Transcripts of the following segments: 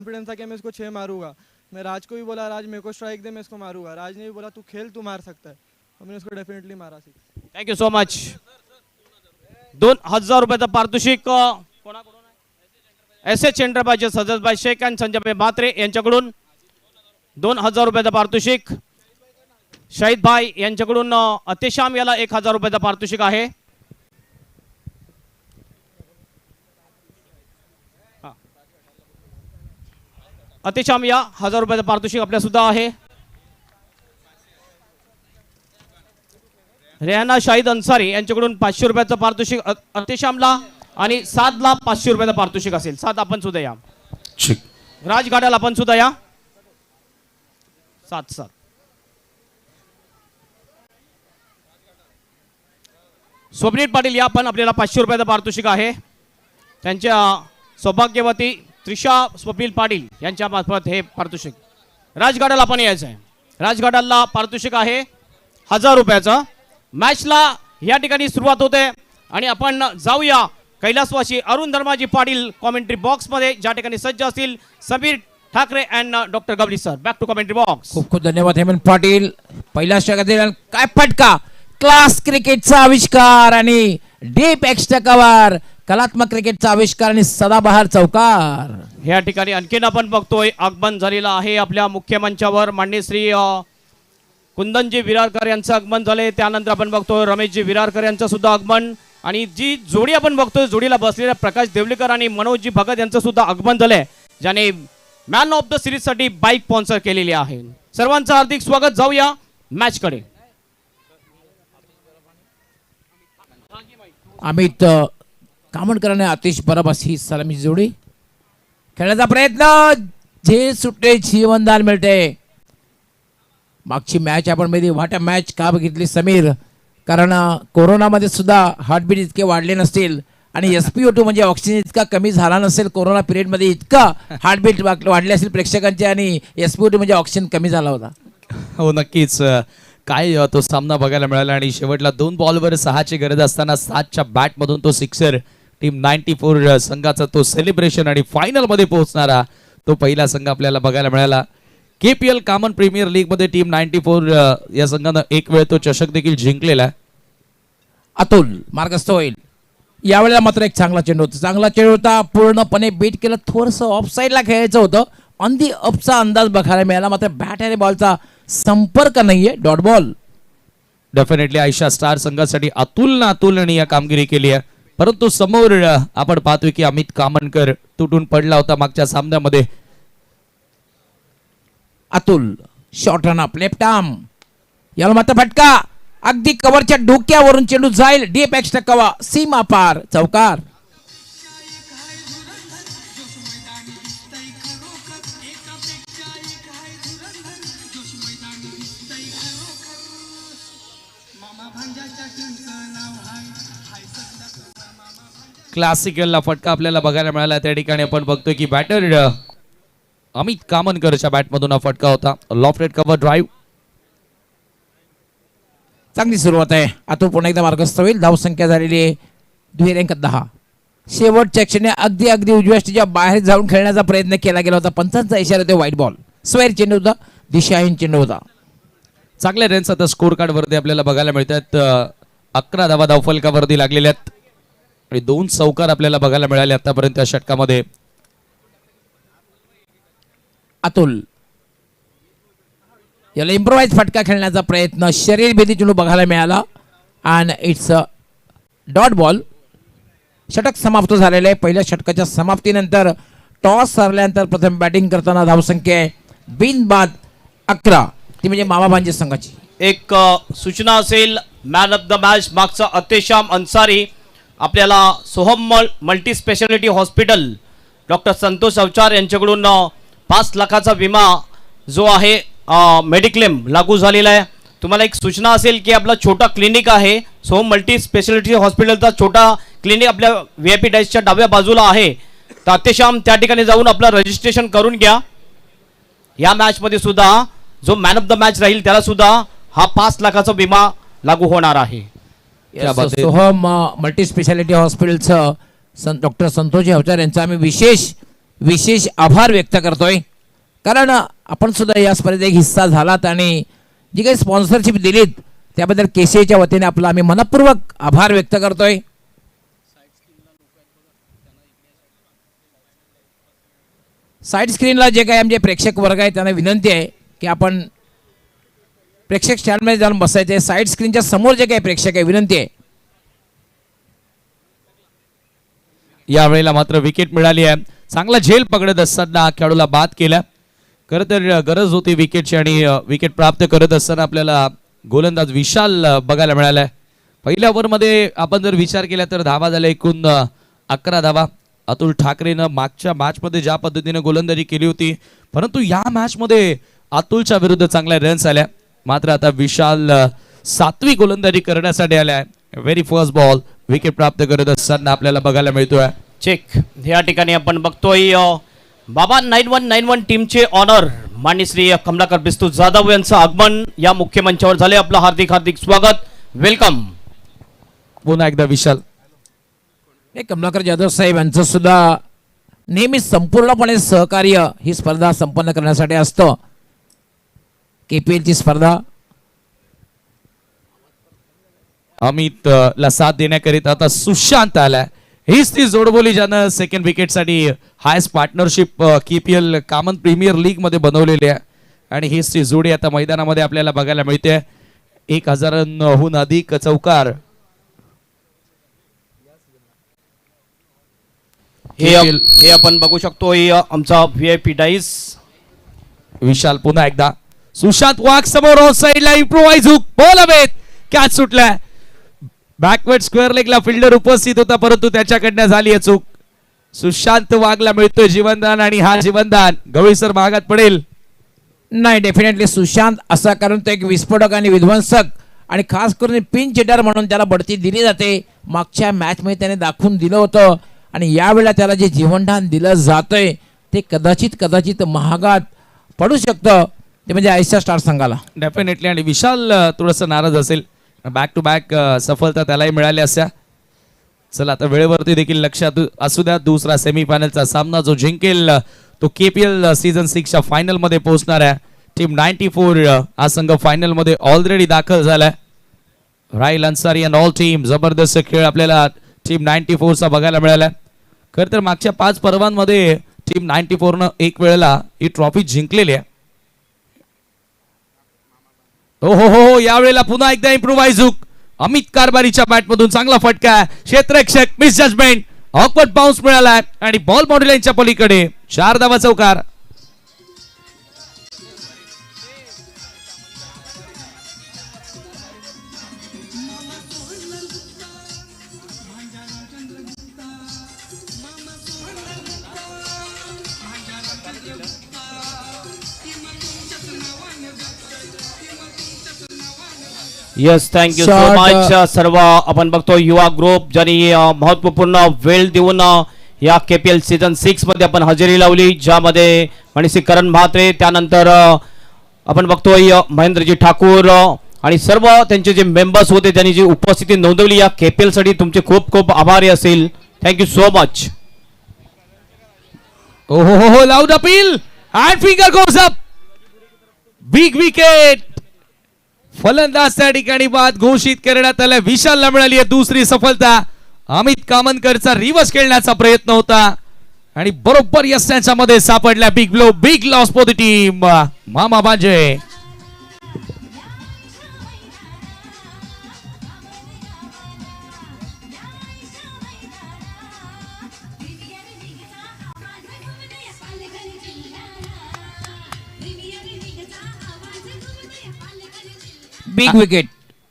Confidence था कि मैं इसको 6 मारूंगा। मैं राज को भी बोला राज मेरे को स्ट्राइक दे मैं इसको मारूंगा। राज ने भी बोला तू खेल तू मार सकता है और मैंने उसको डेफिनेटली मारा 6। Thank you so much. 2000 रुपयाचं पारितोषिक कोणाकडून आहे? एस एच एंटरप्राइजेस सजसभाई शेख आणि संजय म्हात्रे यांच्याकडून 2000 रुपयाचं पारितोषिक। शहीद भाई यांच्याकडून अतिशाम याला 1000 रुपयाचं पारितोषिक आहे। अतिशाम या 1000 रुपयाचं पारितोषिक आपल्या सुद्धा आहे। रेहाना शाहिद अन्सारी यांच्याकडून 500 रुपयाचं पारितोषिक अतिशामला आणि 7ला 500 रुपयाचं पारितोषिक असेल। 7 आपण सुद्धा या। राजगाड्याला आपण सुद्धा या। 7 स्वप्नील पाटील या पण आपल्याला 500 रुपयाचं पारितोषिक आहे। त्यांच्या सौभाग्यवती त्रिशा स्वप्नील पाटील यांच्या मार्फत हे पारितोषिक। राजगाड्याला आपण यायचं आहे। राजगाड्याला पारितोषिक आहे 1000 रुपयाचं। मॅचला या ठिकाणी सुरुवात होते आणि आपण जाऊया कैलासवासी अरुण धर्माजी पाटील कॉमेंट्री बॉक्स मध्ये ज्या ठिकाणी सज्ज असतील Sameer Thackeray and doctor Gawali sir. Back to commentary box. खूप खूप धन्यवाद हेमंत पाटील। पहिल्या षटकातील काय फटका, क्लास क्रिकेटचा आविष्कार आणि डीप एक्स्ट्रा कव्हर, कलात्मक क्रिकेटचा आविष्कार आणि सदाबहार चौकार। या ठिकाणी आणखीन आपण बघतोय आगमन झालेलं आहे आपल्या मुख्य मंचावर माननीय श्री कुंदनजी विरारकर यांचं आगमन झाले। त्यानंतर आपण बघतोय रमेशजी विरारकर यांचं सुद्धा आगमन आणि जी जोडी आपण बघतोय जोडीला बसलेल्या प्रकाश देवलेकर आणि मनोजजी भगत यांचं सुद्धा आगमन झालंय ज्याने मॅन ऑफ द सिरीज साठी बाईक स्पॉन्सर केलेली आहे। सर्वांचं हार्दिक स्वागत। जाऊया मॅच कडे। अमित कामणकरांनी आतिश बराबस ही सलामी जोडी खेळण्याचा प्रयत्न, जे सुट्टे जीवनदान मिळते। मागची मॅच आपण मध्ये वाटा मॅच का बघितली समीर, कारण कोरोनामध्ये सुद्धा हार्टबीट इतके वाढले नसतील आणि SpO2 म्हणजे ऑक्सिजन इतका कमी झाला नसेल कोरोना पिरियडमध्ये, इतका हार्टबीट वाढले असेल प्रेक्षकांचे आणि SpO2 म्हणजे ऑक्सिजन कमी झाला होता। हो नक्कीच काय तो सामना बघायला मिळाला आणि शेवटला 2 बॉलवर 6ची गरज असताना 7च्या बॅटमधून तो सिक्सर, टीम 94 संघाचा तो सेलिब्रेशन आणि फायनल मध्ये पोहोचणारा तो पहिला संघ आपल्याला बघायला मिळाला। KPL कॉमन प्रीमियर लीग मध्ये टीम 94 या संघानं एक वेळ तो चषक देखील जिंकलेला। अतुल मार्गस्थ होईल। यावेळेला मात्र एक चांगला चेंडू होता, चांगला चेंडू होता, पूर्णपणे बीट केलं। थोडंसं ऑफ साईडला खेळायचं होतं, ऑन दी ऑफचा अंदाज बघायला मिळाला, मात्र बॅट आणि बॉलचा संपर्क नाहीये, dot ball. Definitely Ayesha star संघासाठी अतुलनीय कामगिरी केली आहे, परंतु समोर आपण पाहतोय की अमित कामणकर तुटून पडला होता मागच्या सामन्यामध्ये। Atul short run up left arm, याला मात्र फटका, अगदी कव्हरच्या डोक्यावरून चेंडू जाईल, डीप एक्स्ट्रा कव्हर, सीमा पार चौकार। क्लासिकलला फटका आपल्याला बघायला मिळाला। त्या ठिकाणी आपण बघतोय की बॅटर अमित कामनकरच्या बॅटमधून हा फटका होता। लॉफ्टेड कव्हर ड्राईव्ह, चांगली सुरुवात आहे। अतुल पुन्हा एकदा मार्गस्थ होईल। धावसंख्या झालेली आहे 2 शेवटच्या क्षणी अगदी उजव्या स्टेजच्या बाहेर जाऊन खेळण्याचा प्रयत्न केला गेला होता, पंचांचा इशारा होता व्हाईट बॉल, स्क्वेअर चेंडू होता, दिशाहीन चेंडू होता। चांगल्या रन्स आता स्कोर कार्ड वरती आपल्याला बघायला मिळतात। 11 धावा धावफलकावरती लागलेल्या आहेत आणि 2 चौकार आपल्याला बघायला मिळाले आतापर्यंत या षटकामध्ये। अतुल याला इम्प्रोवाइज फटका खेळण्याचा प्रयत्न, शरीर भेदी चेंडू बघायला मिळाला आणि इट्स डॉट बॉल। षटक समाप्त झालेले आहे। पहिल्या षटकाच्या समाप्तीनंतर टॉस हरल्यानंतर प्रथम बॅटिंग करताना धावसंख्या आहे बिनबाद 11, ती म्हणजे मामा भांजे संघाची। एक सूचना असेल, मॅन ऑफ द मॅच मागचा अतिशाम अन्सारी आपल्याला Soham multi speciality hospital doctor Santosh Avchar यांच्याकडून 5 लाखाचा विमा जो आहे मेडिक्लेम लागू झालेला आहे। तुम्हाला एक सूचना असेल की आपला छोटा क्लिनिक आहे सोहम मल्टी स्पेशालिटी हॉस्पिटलचा छोटा क्लिनिक आपल्या VIP डायसच्या डाव्या बाजूला आहे, तर अतिशाम त्या ठिकाणी जाऊन आपलं रजिस्ट्रेशन करून घ्या। या मॅच मध्ये सुद्धा जो मॅन ऑफ द मॅच राहील त्याला सुद्धा हा 5 लाखाचा विमा लागू होणार आहे। सोहम मल्टी स्पेशालिटी हॉस्पिटलचं डॉक्टर संतोष अवचार यांचा आम्ही विशेष विशेष आभार व्यक्त करतोय, कारण आपण सुद्धा या स्पर्धेत एक हिस्सा झालात आणि जी काही स्पॉन्सरशिप दिलीत त्याबद्दल केसीच्या वतीने आपला आम्ही मनपूर्वक आभार व्यक्त करतोय. साईड स्क्रीनला जे काही आमचे प्रेक्षक वर्ग आहे त्यांना विनंती आहे की आपण प्रेक्षक स्टँडमध्ये जाऊन बसायचे. साईड स्क्रीनच्या समोर जे काही प्रेक्षक आहे विनंती आहे. यावेळेला मात्र विकेट मिळाली आहे. चांगला झेल पकडत असताना खेळाडूला बाद केला. खरं तर गरज होती विकेटची आणि विकेट प्राप्त करत असताना आपल्याला गोलंदाज विशाल बघायला मिळालाय. पहिल्या ओव्हरमध्ये आपण जर विचार केला तर धावा झाल्या एकूण 11 धावा. अतुल ठाकरेनं मागच्या मॅचमध्ये ज्या पद्धतीने गोलंदाजी केली होती, परंतु या मॅचमध्ये अतुलच्या विरुद्ध चांगल्या रन्स आल्या. मात्र आता विशाल 7वी गोलंदाजी करण्यासाठी आलाय. व्हेरी फर्स्ट बॉल विकेट प्राप्त करत असताना आपल्याला बघायला मिळतोय. चेक या ठिकाणी आपण बघतोय बाबा 9191 टीमचे ऑनर माननीय श्री कमलाकर बिस्तू जाधव यांचं आगमन या मुख्य मंचावर झाले. आपलं हार्दिक हार्दिक स्वागत, वेलकम. पुन्हा एकदा विशाल. कमलाकर जाधव साहेब यांचं सुद्धा नेहमी संपूर्णपणे सहकार्य ही स्पर्धा संपन्न करण्यासाठी असतं. केपीएलची स्पर्धा अमित ला साथ देण्याकरिता आता सुशांत आलाय. हीच ती जोडबोली ज्यानं सेकंड विकेटसाठी highest partnership KPL Kaman premier league मध्ये बनवलेली आहे आणि हीच ती जोडी आता मैदानामध्ये आपल्याला बघायला मिळते. 1000हून अधिक चौकार. हे आपण बघू शकतो आमचा व्हीआयपी डाईस. विशाल पुन्हा एकदा. सुशांत वाघ समोर ऑफ साइडला इम्प्रोवाइज हुक बॉल हवेत. कॅच सुटलाय. बॅकवर्ड स्क्वेअर लेगला फिल्डर उपस्थित होता परंतु त्याच्याकडनं झाली चूक. सुशांत वाघला मिळतोय जीवनदान आणि हा जीवनदान गवळीसर महागात पडेल. नाही, डेफिनेटली सुशांत असा कारण तो एक विस्फोटक आणि विध्वंसक आणि खास करून पिन चिटर म्हणून त्याला बढती दिली जाते. मागच्या मॅचमध्ये त्याने दाखवून दिलं होतं आणि यावेळेला त्याला जे जीवनदान दिलं जातंय ते कदाचित महागात पडू शकतं. ते म्हणजे आयशा स्टार संघाला डेफिनेटली. आणि विशाल थोडंसं नाराज असेल. बॅक टू बॅक सफलता त्यालाही मिळाली असत्या. चला आता वेळेवरती देखील लक्षात असू द्या. दुसरा सेमीफायनलचा सामना जो जिंकेल तो केपीएल सीझन 6च्या फायनल मध्ये पोहोचणार आहे. टीम 94 हा संघ फायनल मध्ये ऑलरेडी दाखल झालाय. राहिल अन्सारी अँड ऑल टीम जबरदस्त खेळ आपल्याला टीम 94चा बघायला मिळाला. खरं तर मागच्या 5 पर्वांमध्ये टीम 94 एक वेळेला ही ट्रॉफी जिंकलेली आहे. हो यावेळेला पुन्हा एकदा इम्प्रोवाइज हुक. अमित कारभारीच्या बॅटमधून चांगला फटका. क्षेत्ररक्षक मिस जजमेंट. ऑकवर्ड बाउन्स मिळाला आणि बॉल बाउंड्री लाईनच्या पलीकडे 4 धावा चौकार. Yes, thank you so much. सर्व आपण बघतो युवा ग्रुप ज्यांनी महत्वपूर्ण वेळ देऊन या केपीएल सीझन 6 मध्ये आपण हजेरी लावली, ज्यामध्ये मनीषी करण म्हात्रे, त्यानंतर आपण बघतोय महेंद्रजी ठाकूर आणि सर्व त्यांचे जे मेंबर्स होते त्यांनी जी उपस्थिती नोंदवली या केपीएल साठी तुमचे खूप खूप आभारी असेल. Thank you so much. हो loud appeal and finger goes up. Big wicket. फलंदाज त्या ठिकाणी बाद घोषित करण्यात आला. विशालला मिळाली आहे दुसरी सफलता. अमित कामनकरचा रिव्हर्स खेळण्याचा प्रयत्न होता आणि बरोबर यश मध्ये सापडला. Big blow, big loss for the team. मामा बांजे.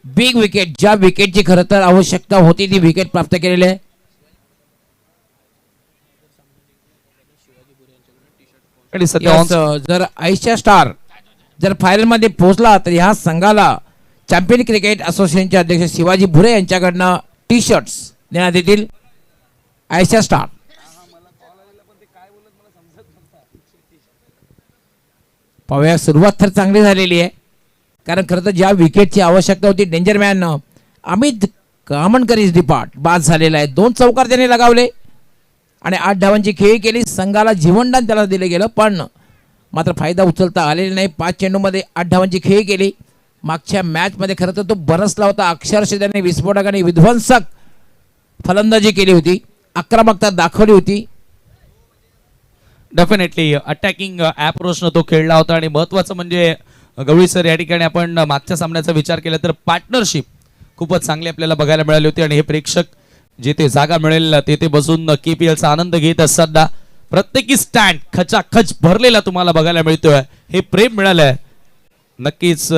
बिग विकेट ज्या विकेटची खरं तर आवश्यकता होती ती विकेट प्राप्त केलेली आहे. जर आयशा स्टार जर फायनल मध्ये पोहोचला तर ह्या संघाला चॅम्पियन क्रिकेट असोसिएशनचे अध्यक्ष शिवाजी भुरे यांच्याकडनं टी शर्ट्स देण्यात येतील. आयशा स्टार पाहूया. सुरुवात तर चांगली झालेली आहे कारण खरं तर ज्या विकेटची आवश्यकता होती danger man Amit Kamankar is depart बाद झालेला आहे. 2 चौकार त्याने लगावले. आणि 8 धावांची खेळी केली. संघाला जीवनदान त्याला दिलं गेलं, पण मात्र फायदा उचलता आलेला नाही. 5 चेंडूमध्ये 8 धावांची खेळी केली. मागच्या मॅचमध्ये खरं तर तो बरसला होता. अक्षरशः त्याने विस्फोटक आणि विध्वंसक फलंदाजी केली होती, आक्रमकता दाखवली होती. डेफिनेटली अटॅकिंग अप्रोचनं तो खेळला होता. आणि महत्वाचं म्हणजे गवळी सर, या ठिकाणी आपण मागच्या सामन्याचा विचार केला तर पार्टनरशिप खूपच चांगली आपल्याला बघायला मिळाली होती. आणि हे प्रेक्षक जिथे जागा मिळेल तेथे बसून KPLचा आनंद घेत असताना प्रत्येकी स्टँड खचाखच भरलेला तुम्हाला बघायला मिळतोय. हे प्रेम मिळालंय नक्कीच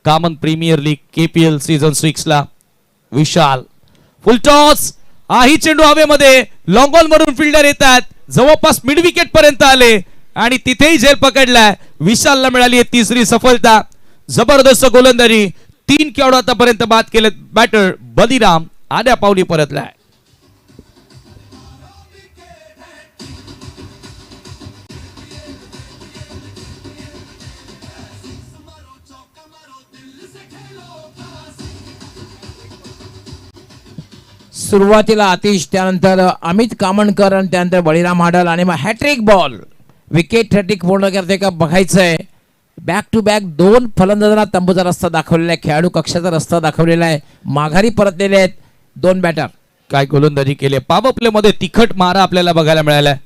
common premier league KPL season 6 ला. विशाल फुल टॉस, ही चेंडू हवेमध्ये, लॉंग बॉल मधून फिल्डर येतात, जवळपास मिड विकेट पर्यंत आले आणि तिथेही झेल पकडलाय. विशालला मिळाली आहे 3री सफलता. जबरदस्त गोलंदाजी, 3 खेळाडू आतापर्यंत बाद केले. बॅटर बलिराम आड्या पावली परतलाय. सुरुवातीला आतिश, त्यानंतर अमित कामणकर आणि त्यानंतर बळीराम हाडल आणि मग हॅट्रिक बॉल. विकेट हॅट्रिक पूर्ण करते का बघायचंय. बॅक टू बॅक 2 फलंदाजांना तंबूचा रस्ता दाखवलेला आहे, खेळाडू कक्षाचा रस्ता दाखवलेला आहे. माघारी परतलेले आहेत 2 बॅटर. काय गोलंदाजी केली. पॉवर प्ले मध्ये तिखट मारा आपल्याला बघायला मिळालाय.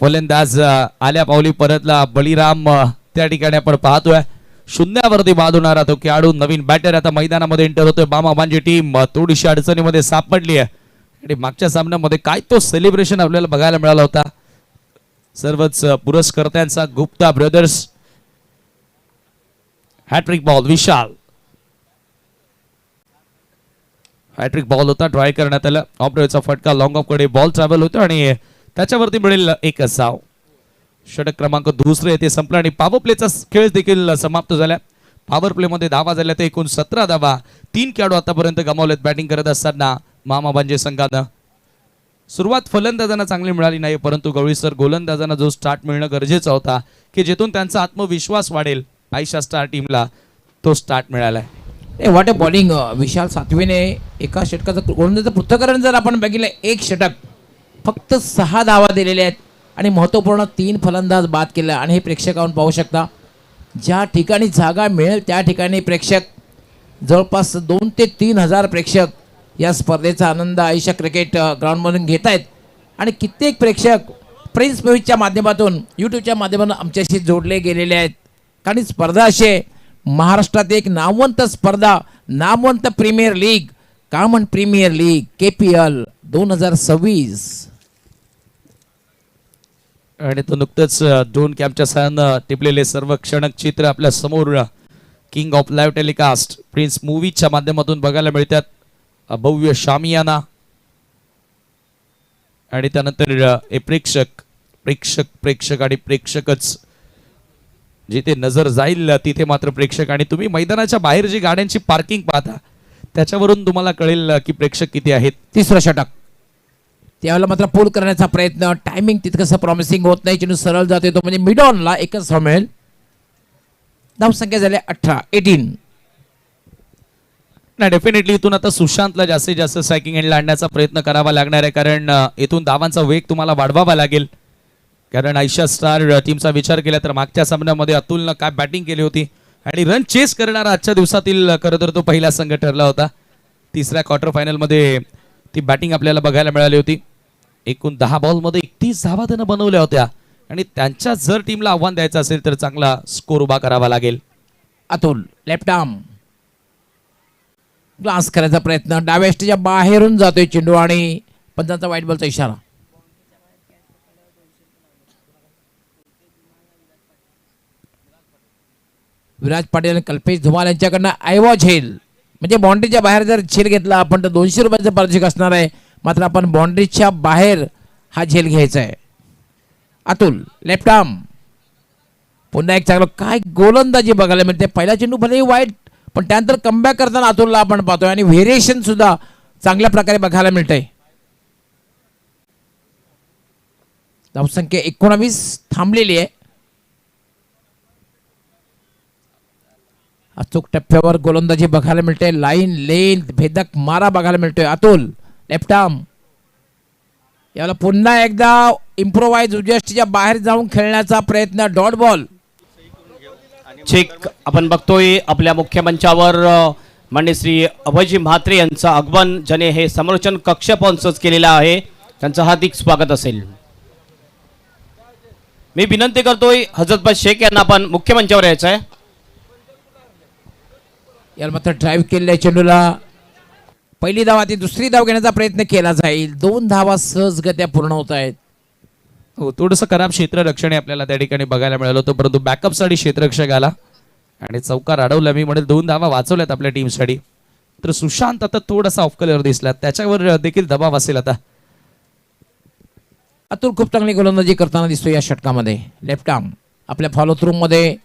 फलंदाज आल्या पावली परतला. बळीराम त्या ठिकाणी आपण पाहतोय शून्यावरती बाद होणारा तो खेळाडू. नवीन बॅटर आता मैदानामध्ये एंटर होतोय. बामाबांची टीम थोडीशी अडचणीमध्ये सापडली आहे. आणि मागच्या सामन्यामध्ये काय तो सेलिब्रेशन आपल्याला बघायला मिळाला होता सर्वच पुरस्कर्त्यांचा. गुप्ता ब्रदर्स. हॅट्रिक बॉल विशाल. हॅट्रिक बॉल होता, ट्राय करण्यात आला. ऑपरेटरचा फटका लॉंग ऑफ कडे बॉल ट्रॅव्हल होतो आणि त्याच्यावरती मिळेल 1 धाव. षटक क्रमांक 2 येथे संपला आणि पॉवर प्लेचा खेळ देखील समाप्त झाला. पॉवर प्ले मध्ये धावा झाल्या तर एकूण 17 धावा. 3 खेळाडू आतापर्यंत गमावलेत बॅटिंग करत असताना मामाबांजे संघानं. सुरुवात फलंदाजांना चांगली मिळाली नाही, परंतु गवळी सर गोलंदाजांना जो स्टार्ट मिळणं गरजेचं होता की जेथून त्यांचा आत्मविश्वास वाढेल, आयशा स्टार टीमला तो स्टार्ट मिळालाय. What a bowling. विशाल सातवीने एका षटकाचं गोलंदाजाचं पृथक्करण जर आपण बघितलं, 1 षटक फक्त 6 धावा दिलेल्या आहेत आणि महत्त्वपूर्ण 3 फलंदाज बाद केला. आणि हे प्रेक्षकांना पाहू शकता, ज्या ठिकाणी जागा मिळेल त्या ठिकाणी प्रेक्षक जवळपास 2 ते 3 हजार प्रेक्षक या स्पर्धेचा आनंद आयशा क्रिकेट ग्राउंडमधून घेत आहेत. आणि कित्येक प्रेक्षक प्रिन्स म्युझिकच्या माध्यमातून, यूट्यूबच्या माध्यमातून आमच्याशी जोडले गेलेले आहेत. कारण स्पर्धा अशी आहे, महाराष्ट्रात एक नामवंत स्पर्धा, नामवंत premier league, common premier league KPL 2026. आणि तो नुकतंच ड्रोन कॅम्पच्या सहाय्यानं टिपलेले सर्व क्षणक चित्र आपल्या समोर king of live telecast Prince मूवीजच्या माध्यमातून बघायला मिळतात. भव्य शामियाना आणि त्यानंतर प्रेक्षक आणि प्रेक्षकच. जिथे नजर जाईल तिथे मात्र प्रेक्षक. आणि तुम्ही मैदानाच्या बाहेर जी गाड्यांची पार्किंग पाहता त्याच्यावरून तुम्हाला कळेल की प्रेक्षक किती आहेत. 3रं षटक त्यावेळेला मात्र पूल करण्याचा प्रयत्न. टायमिंग तितकंसं प्रॉमिसिंग होत नाही. चेंडू सरळ जातो तो म्हणजे मिड ऑनला 1च धाव मिळेल. धावसंख्या झाल्या 18. नाही, डेफिनेटली इथून आता सुशांतला जास्तीत जास्त स्ट्रायकिंग एंडला आणण्याचा प्रयत्न करावा लागणार आहे. कारण इथून धावांचा वेग तुम्हाला वाढवावा लागेल. कारण आयशा स्टार टीमचा विचार केला तर मागच्या सामन्यामध्ये अतुलनं काय बॅटिंग केली होती आणि रन चेस करणारा आजच्या दिवसातील खरं तर तो पहिला संघ ठरला होता. 3ऱ्या क्वार्टर फायनलमध्ये ती बॅटिंग आपल्याला बघायला मिळाली होती. एकूण 10 बॉलमध्ये 31 धावा त्यानं बनवल्या होत्या. आणि त्यांच्या जर टीमला आव्हान द्यायचं असेल तर चांगला स्कोर उभा करावा लागेल. अतुल लेफ्ट आर्म ग्लास करायचा प्रयत्न. डाव्या स्टेजच्या बाहेरून जातोय चेंडू आणि पंचांचा व्हाईट बॉलचा इशारा. विराज पाटील आणि कल्पेश धुमाल यांच्याकडनं आयवा झेल, म्हणजे बाउंड्रीच्या बाहेर जर झेल घेतला आपण तर 200 रुपयाचं पारितोषिक असणार आहे. मात्र आपण बाउंड्रीच्या बाहेर हा झेल घ्यायचा आहे. अतुल लेफ्ट आर्म पुन्हा एक चांगलं काय गोलंदाजी बघायला मिळते. पहिला चेंडू भलेही वाईट, पण त्यानंतर कमबॅक करताना अतुलला आपण पाहतोय आणि व्हेरिएशन सुद्धा चांगल्या प्रकारे बघायला मिळतंय. धावसंख्या 19 थांबलेली आहे. अचूक टप्प्यावर गोलंदाजी बघायला मिळते. लाईन लेंथ भेदक मारा बघायला मिळतोय. अतुल लेफ्ट आर्म याला पुन्हा एकदा इम्प्रोवाइज उद्याष्टीच्या बाहेर जाऊन खेळण्याचा प्रयत्न, डॉट बॉल. चेक आपण बघतोय आपल्या मुख्य मंचावर माननीय श्री अभयजी म्हात्रे यांचं आगमन, ज्याने हे समालोचन कक्ष स्पॉन्सर्स केलेला आहे. त्यांचं हार्दिक स्वागत असेल. मी विनंती करतोय हजरतभाई शेख यांना आपण मुख्य मंचावर यायचं आहे. याला मात्र ड्राईव्ह केलेल्या चेंडूला पहिली धाव, ती दुसरी धाव घेण्याचा प्रयत्न केला जाईल. 2 धावा सहजगत्या पूर्ण होत आहेत. हो, थोडंसं खराब क्षेत्ररक्षण आपल्याला त्या ठिकाणी बघायला मिळालं होतं, परंतु बॅकअपसाठी क्षेत्ररक्षक आला आणि चौकार अडवला. मी म्हणेल 2 धावा वाचवल्यात आपल्या टीमसाठी. तर सुशांत आता थोडासा ऑफ कलर दिसला, त्याच्यावर देखील दबाव असेल आता. अतुल खूप चांगली गोलंदाजी करताना दिसतो या षटकामध्ये. लेफ्ट आर्म आपल्या फॉलो थ्रू मध्ये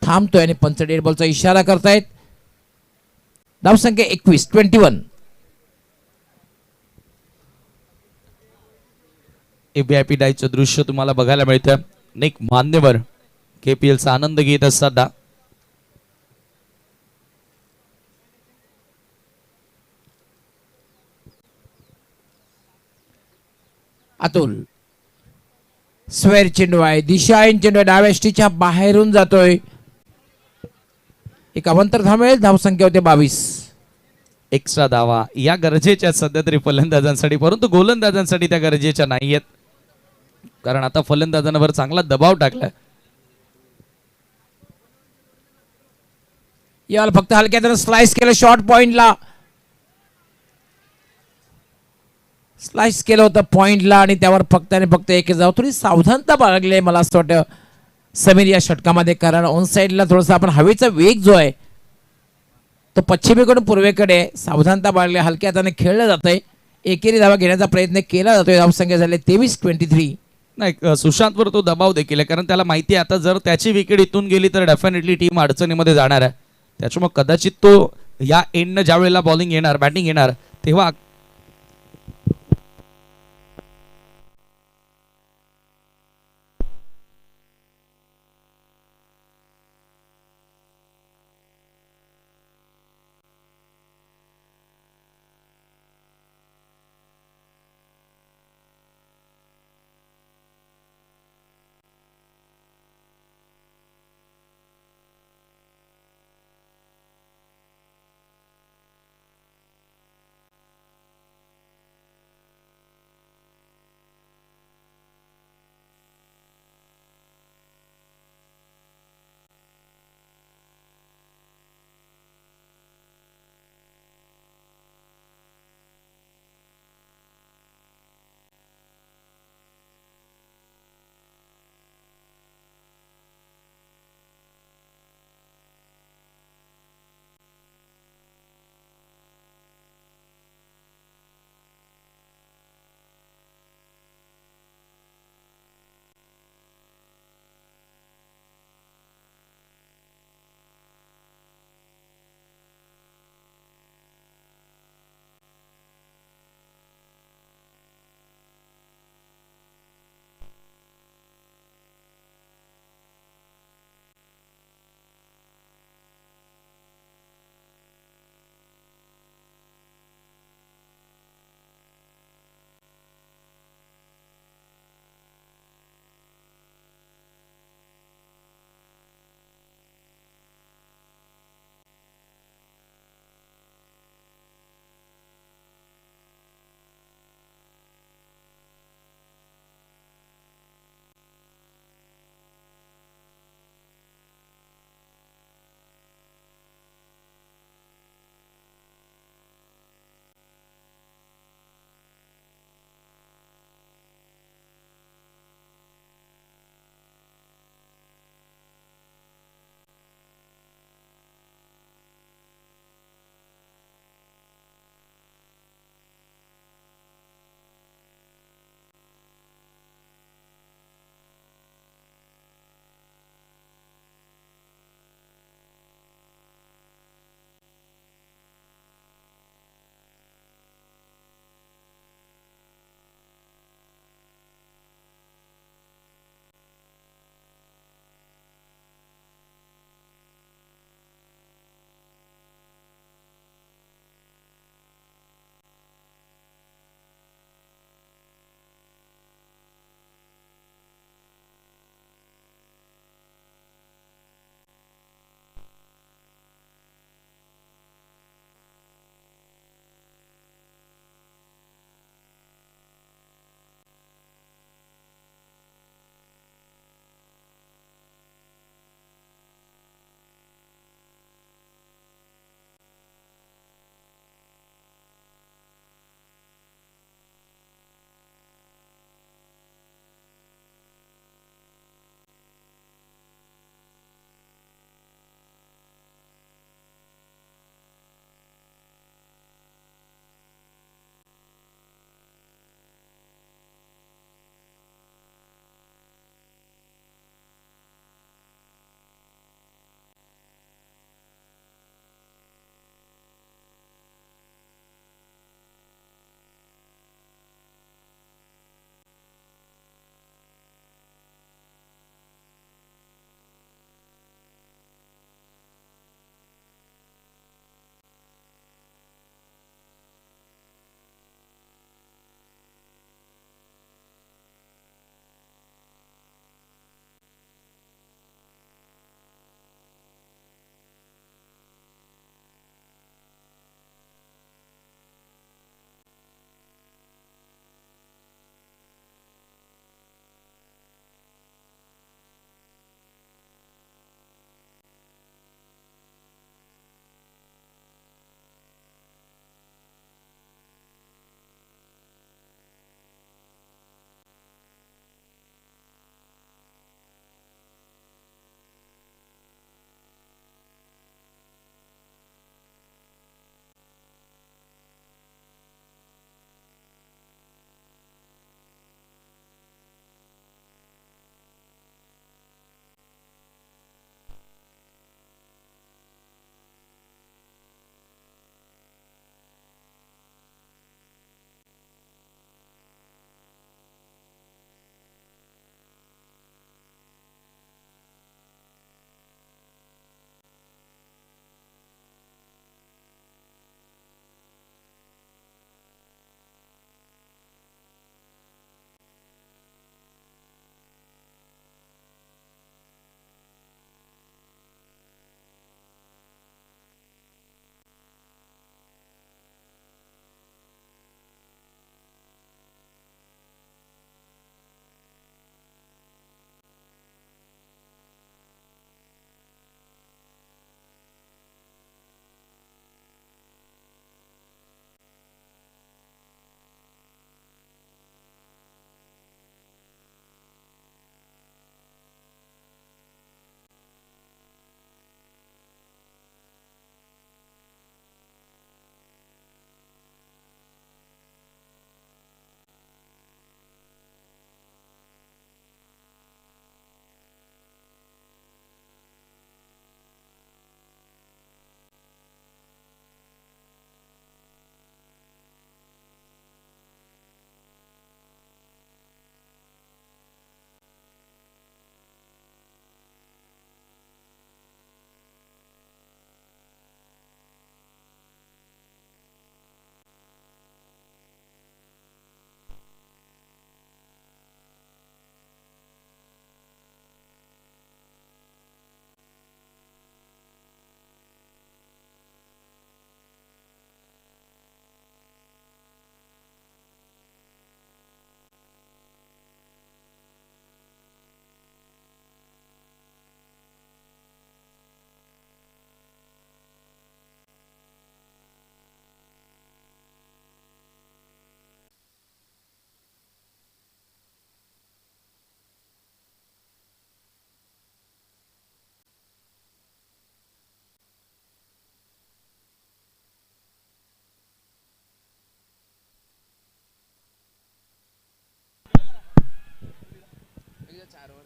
थांबतोय आणि पंच डेड बॉलचा इशारा करतायत. धावसंख्या 21. एबीआयपी डायचं दृश्य तुम्हाला बघायला मिळतं. अनेक मान्यवर केपीएलचा आनंद घेत असताना अतुल स्वेर चेंडू आहे, दिशाहीन चेंडू डाव्या स्टीच्या बाहेरून जातोय. एक अवंतर थांबेल. धावसंख्या होते 22. एक्स्ट्रा धावा या गरजेच्या सध्या तरी फलंदाजांसाठी, परंतु गोलंदाजांसाठी त्या गरजेच्या नाहीयेत, कारण आता फलंदाजांवर चांगला दबाव टाकलाय. याला फक्त हलक्यात स्लाइस केलं, शॉर्ट पॉइंटला स्लाइस केलं होतं पॉइंटला आणि त्यावर फक्त आणि फक्त एक धाव. थोडी सावधानता बाळगली मला असं वाटतं समीर या षटकामध्ये, कारण ऑन साईडला थोडासा आपण हवेचा वेग जो आहे तो पश्चिमेकडून पूर्वेकडे सावधानता बाळगली, हलक्या हाताने खेळलं जातंय. एकेरी धावा घेण्याचा प्रयत्न केला जातोय. धावसंख्या झाले 23. नाही, सुशांतवर तो दबाव देखील आहे, कारण त्याला माहिती आहे आता जर त्याची विकेट इथून गेली तर डेफिनेटली टीम अडचणीमध्ये जाणार आहे. त्याच्यामुळे कदाचित तो या एंडनं ज्या वेळेला बॉलिंग येणार, बॅटिंग येणार, तेव्हा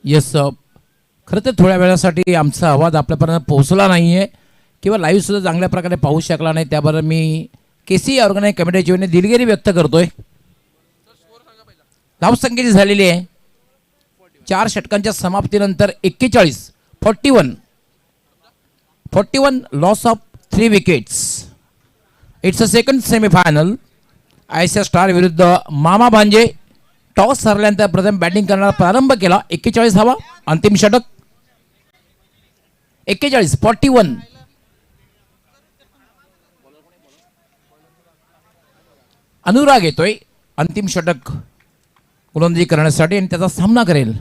येस खरं तर थोड्या वेळासाठी आमचा आवाज आपल्यापर्यंत पोहोचला नाही आहे किंवा लाईव्हसुद्धा चांगल्या प्रकारे पाहू शकला नाही, त्याबद्दल मी केसी ऑर्गनाईज कमिटीच्या वतीने दिलगिरी व्यक्त करतोय. धावसंख्या जी झालेली आहे 4 षटकांच्या समाप्तीनंतर 41 loss of 3 wickets. It's a second semifinal. ICI star विरुद्ध मामा भांजे. टॉस हरल्यानंतर प्रथम बॅटिंग करण्याला प्रारंभ केला. 41 धावा अंतिम षटक. 41 अनुराग येतोय अंतिम षटक गोलंदाजी करण्यासाठी आणि त्याचा सामना करेल.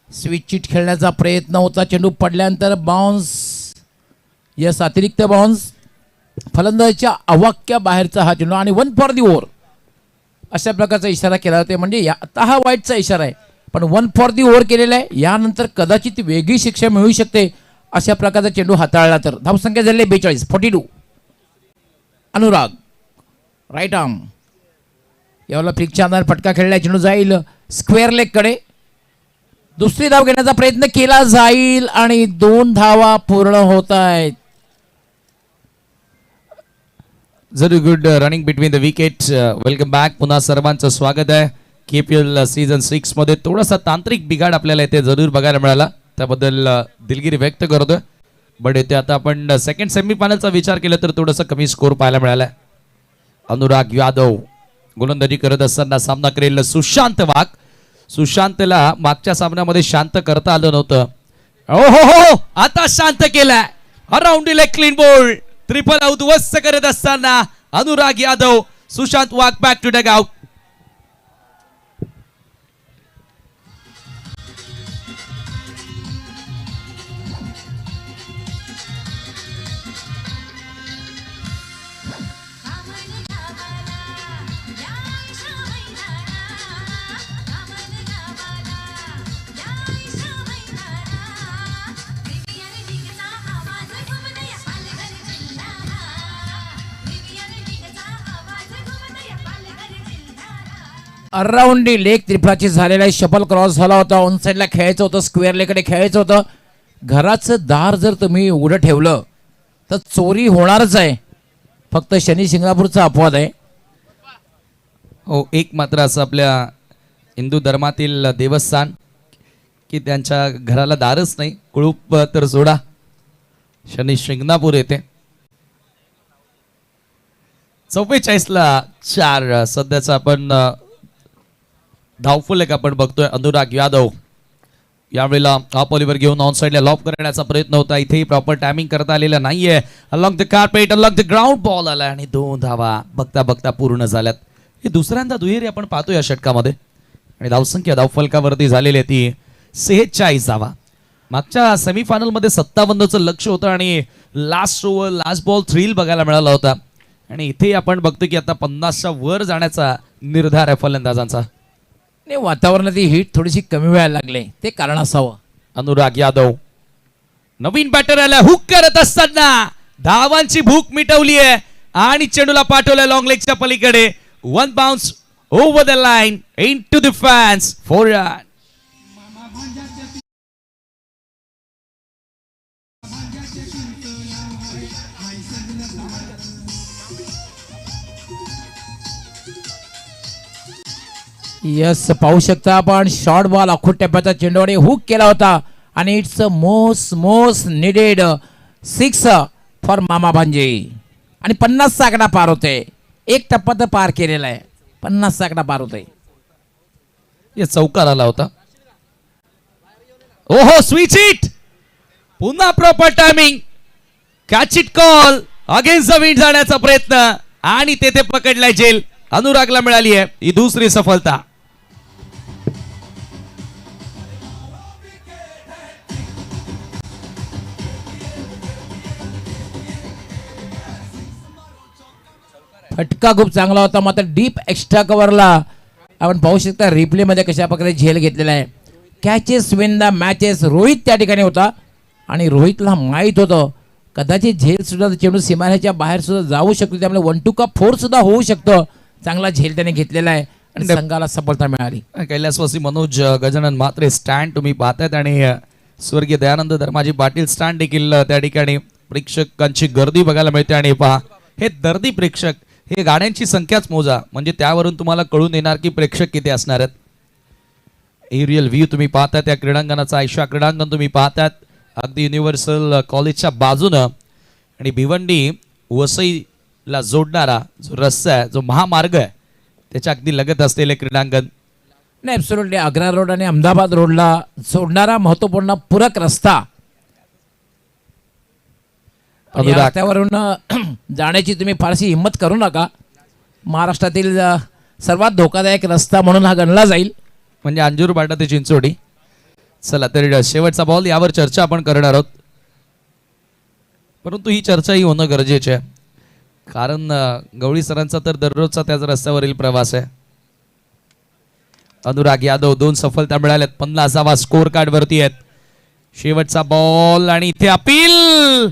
स्विच चिट खेळण्याचा प्रयत्न होता, चेंडू पडल्यानंतर बाउन्स. यस अतिरिक्त बाउन्स. फलंदाजाच्या अवाक्या बाहेरचा हा चेंडू आणि 1 फॉर दी ओव्हर अशा प्रकारचा इशारा केला जातो. म्हणजे आता हा वाईटचा इशारा आहे, पण 1 फॉर दी ओव्हर केलेला आहे. यानंतर कदाचित वेगळी शिक्षा मिळू शकते अशा प्रकारचा चेंडू हाताळला तर. धावसंख्या झाली 42. अनुराग राईट आर्म यावेळेला फ्लिकच्या आधार फटका खेळला. चेंडू जाईल स्क्वेअर लेग कडे. दुसरी धाव घेण्याचा प्रयत्न केला जाईल आणि 2 धावा पूर्ण होत आहेत. Very good running between the wicket. Welcome back. पुन्हा सर्वांचं स्वागत आहे. KPL सीझन 6 मध्ये थोडासा तांत्रिक बिघाड आपल्याला इथे जरूर बघायला मिळाला, त्याबद्दल दिलगिरी व्यक्त करतोय. बट इथे आता आपण सेकंड सेमीफायनलचा विचार केला तर थोडासा कमी स्कोर पाहायला मिळाला. अनुराग यादव गोलंदाजी करत असताना सामना करेल सुशांत वाघ. सुशांतला मागच्या सामन्यामध्ये शांत करता आलं नव्हतं. हो आता शांत केलाय. अराउंड दिले क्लीन बोल्ड. ट्रिपल आउट वस्त करत असताना Anurag Yadav. Sushant Wagh back to dugout. Around leg त्रिफळाची झालेला आहे. शफल क्रॉस झाला होता. ऑन साईडला खेळायचं होतं, स्क्वेअर लेगकडे खेळायचं होतं. घराचं दार जर तुम्ही उघडं ठेवलं तर चोरी होणारच आहे. फक्त शनी शिंगणापूरचा अपवाद आहे. हो, एक मात्र असं आपल्या हिंदू धर्मातील देवस्थान की त्यांच्या घराला दारच नाही, कुळूप तर सोडा. शनी शिंगणापूर येते. 44ला 4 सध्याचा आपण धावफलक आपण बघतोय. अनुराग यादव यावेळेला ऑफ ऑलिव्हर घेऊन ऑन साइडला लॉप करण्याचा प्रयत्न होता. इथेही प्रॉपर टायमिंग करता आलेला नाहीये. Along the carpet, along the ground ball आला आणि 2 धावा बघता बघता पूर्ण झाल्यात. हे दुसऱ्यांदा दुहेरी आपण पाहतो या षटकामध्ये आणि धावसंख्या धावफलकावरती झालेली आहे ती 46 धावा. मागच्या सेमीफायनल मध्ये 57चं लक्ष होतं आणि last over last ball thrill बघायला मिळाला होता. आणि इथे आपण बघतो की आता 50च्या वर जाण्याचा निर्धार आहे फलंदाजांचा. नाही, वातावरणात हीट थोडीशी कमी व्हायला लागले, ते कारण असावं. अनुराग यादव नवीन बॅटर आला. हुक करत असताना धावांची भूक मिटवली आहे आणि चेंडूला पाठवलं लॉंग लेगच्या पलीकडे. 1 bounce over the line into the fans for run. Yes पाहू शकता आपण शॉर्ट बॉल अखूट टप्प्याचा चेंडूने हुक केला होता आणि इट्स मोस्ट निडेड 6 फॉर मामा भांजे. आणि 50चा आकडा पार होते. एक टप्पा तर पार केलेला आहे, 50चा आकडा पार होते. चौकार आला होता. ओहो स्विच इट. पुन्हा proper timing. Catch it call. Against the wind जाण्याचा प्रयत्न आणि तेथे पकडलाय जेल. अनुरागला मिळाली आहे ही दुसरी सफलता. फटका खूप चांगला होता, मात्र डीप एक्स्ट्रा कव्हरला आपण पाहू शकता रिप्ले मध्ये कशा प्रकारे झेल घेतलेला आहे. Catches win the matches Rohit त्या ठिकाणी होता आणि रोहितला माहित होतं कदाचित झेल सुद्धा चेंडू सीमारेषेच्या बाहेर सुद्धा जाऊ शकतो, त्यामुळे 1-2 का 4 सुद्धा होऊ शकतो. चांगला झेल त्याने घेतलेला आहे. आणि संघाला सफलता मिळाली. कैलासवासी मनोज गजानन म्हात्रे स्टँड तुम्ही पाहतायत आणि स्वर्गीय दयानंद धर्माजी पाटील स्टँड देखील त्या ठिकाणी प्रेक्षकांची गर्दी बघायला मिळते. आणि पहा हे दर्दी प्रेक्षक, हे गाड्यांची संख्याच मोजा म्हणजे त्यावरून तुम्हाला कळून येणार की प्रेक्षक किती असणार आहेत. एरियल व्ह्यू तुम्ही पाहताय त्या क्रीडांगणाचा, आयशा क्रीडांगण तुम्ही पाहताय अगदी युनिव्हर्सल कॉलेजच्या बाजूनं आणि भिवंडी वसईला जोडणारा जो रस्ता आहे, जो महामार्ग आहे, त्याच्या अगदी लगत असलेले क्रीडांगण. नाही, ॲब्सोल्युटली आग्रा रोड आणि अहमदाबाद रोडला जोडणारा महत्वपूर्ण पूरक रस्ता. या रस्त्यावरून जाण्याची तुम्ही फारशी हिंमत करू नका. महाराष्ट्रातील सर्वात धोकादायक रस्ता म्हणून हा गणला जाईल. म्हणजे अंजूर बाटा ते चिंचोडी. चला तर शेवटचा बॉल, यावर चर्चा आपण करणार आहोत. परंतु ही चर्चा ही होणं गरजेचे आहे, कारण गवळी सरांचा तर दररोजचा त्याच रस्त्यावरील प्रवास आहे. अनुराग यादव 2 सफलता मिळाल्यात, 50वा स्कोर कार्ड वरती आहेत. शेवटचा बॉल आणि इथे appeal.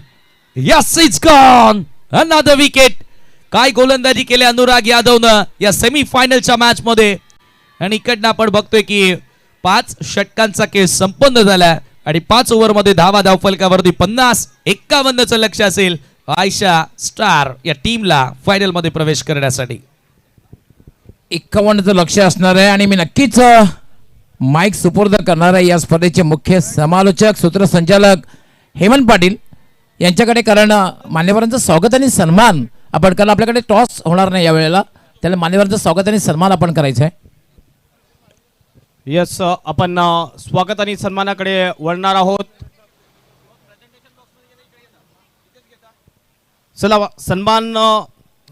Yes, it's gone. Another wicket. काय गोलंदाजी केली अनुराग यादवनं या सेमीफायनलच्या मॅच मध्ये. आणि इकडनं आपण बघतोय की 5 षटकांचा खेळ संपन्न झाला आणि 5 ओव्हरमध्ये धावफलकावरती 50-51चं लक्ष असेल आयशा स्टार या टीमला फायनल मध्ये प्रवेश करण्यासाठी. 51चं लक्ष असणार आहे आणि मी नक्कीच माईक सुपूर्द करणार आहे या स्पर्धेचे मुख्य समालोचक सूत्रसंचालक हेमंत पाटील यांच्याकडे, कारण मान्यवरांचं स्वागत आणि सन्मान आपण करायला, आपल्याकडे टॉस होणार नाही यावेळेला, त्याला मान्यवरांचं स्वागत आणि सन्मान आपण करायचं आहे. यस, आपण स्वागत आणि सन्मानाकडे वळणार आहोत. चला, सन्मान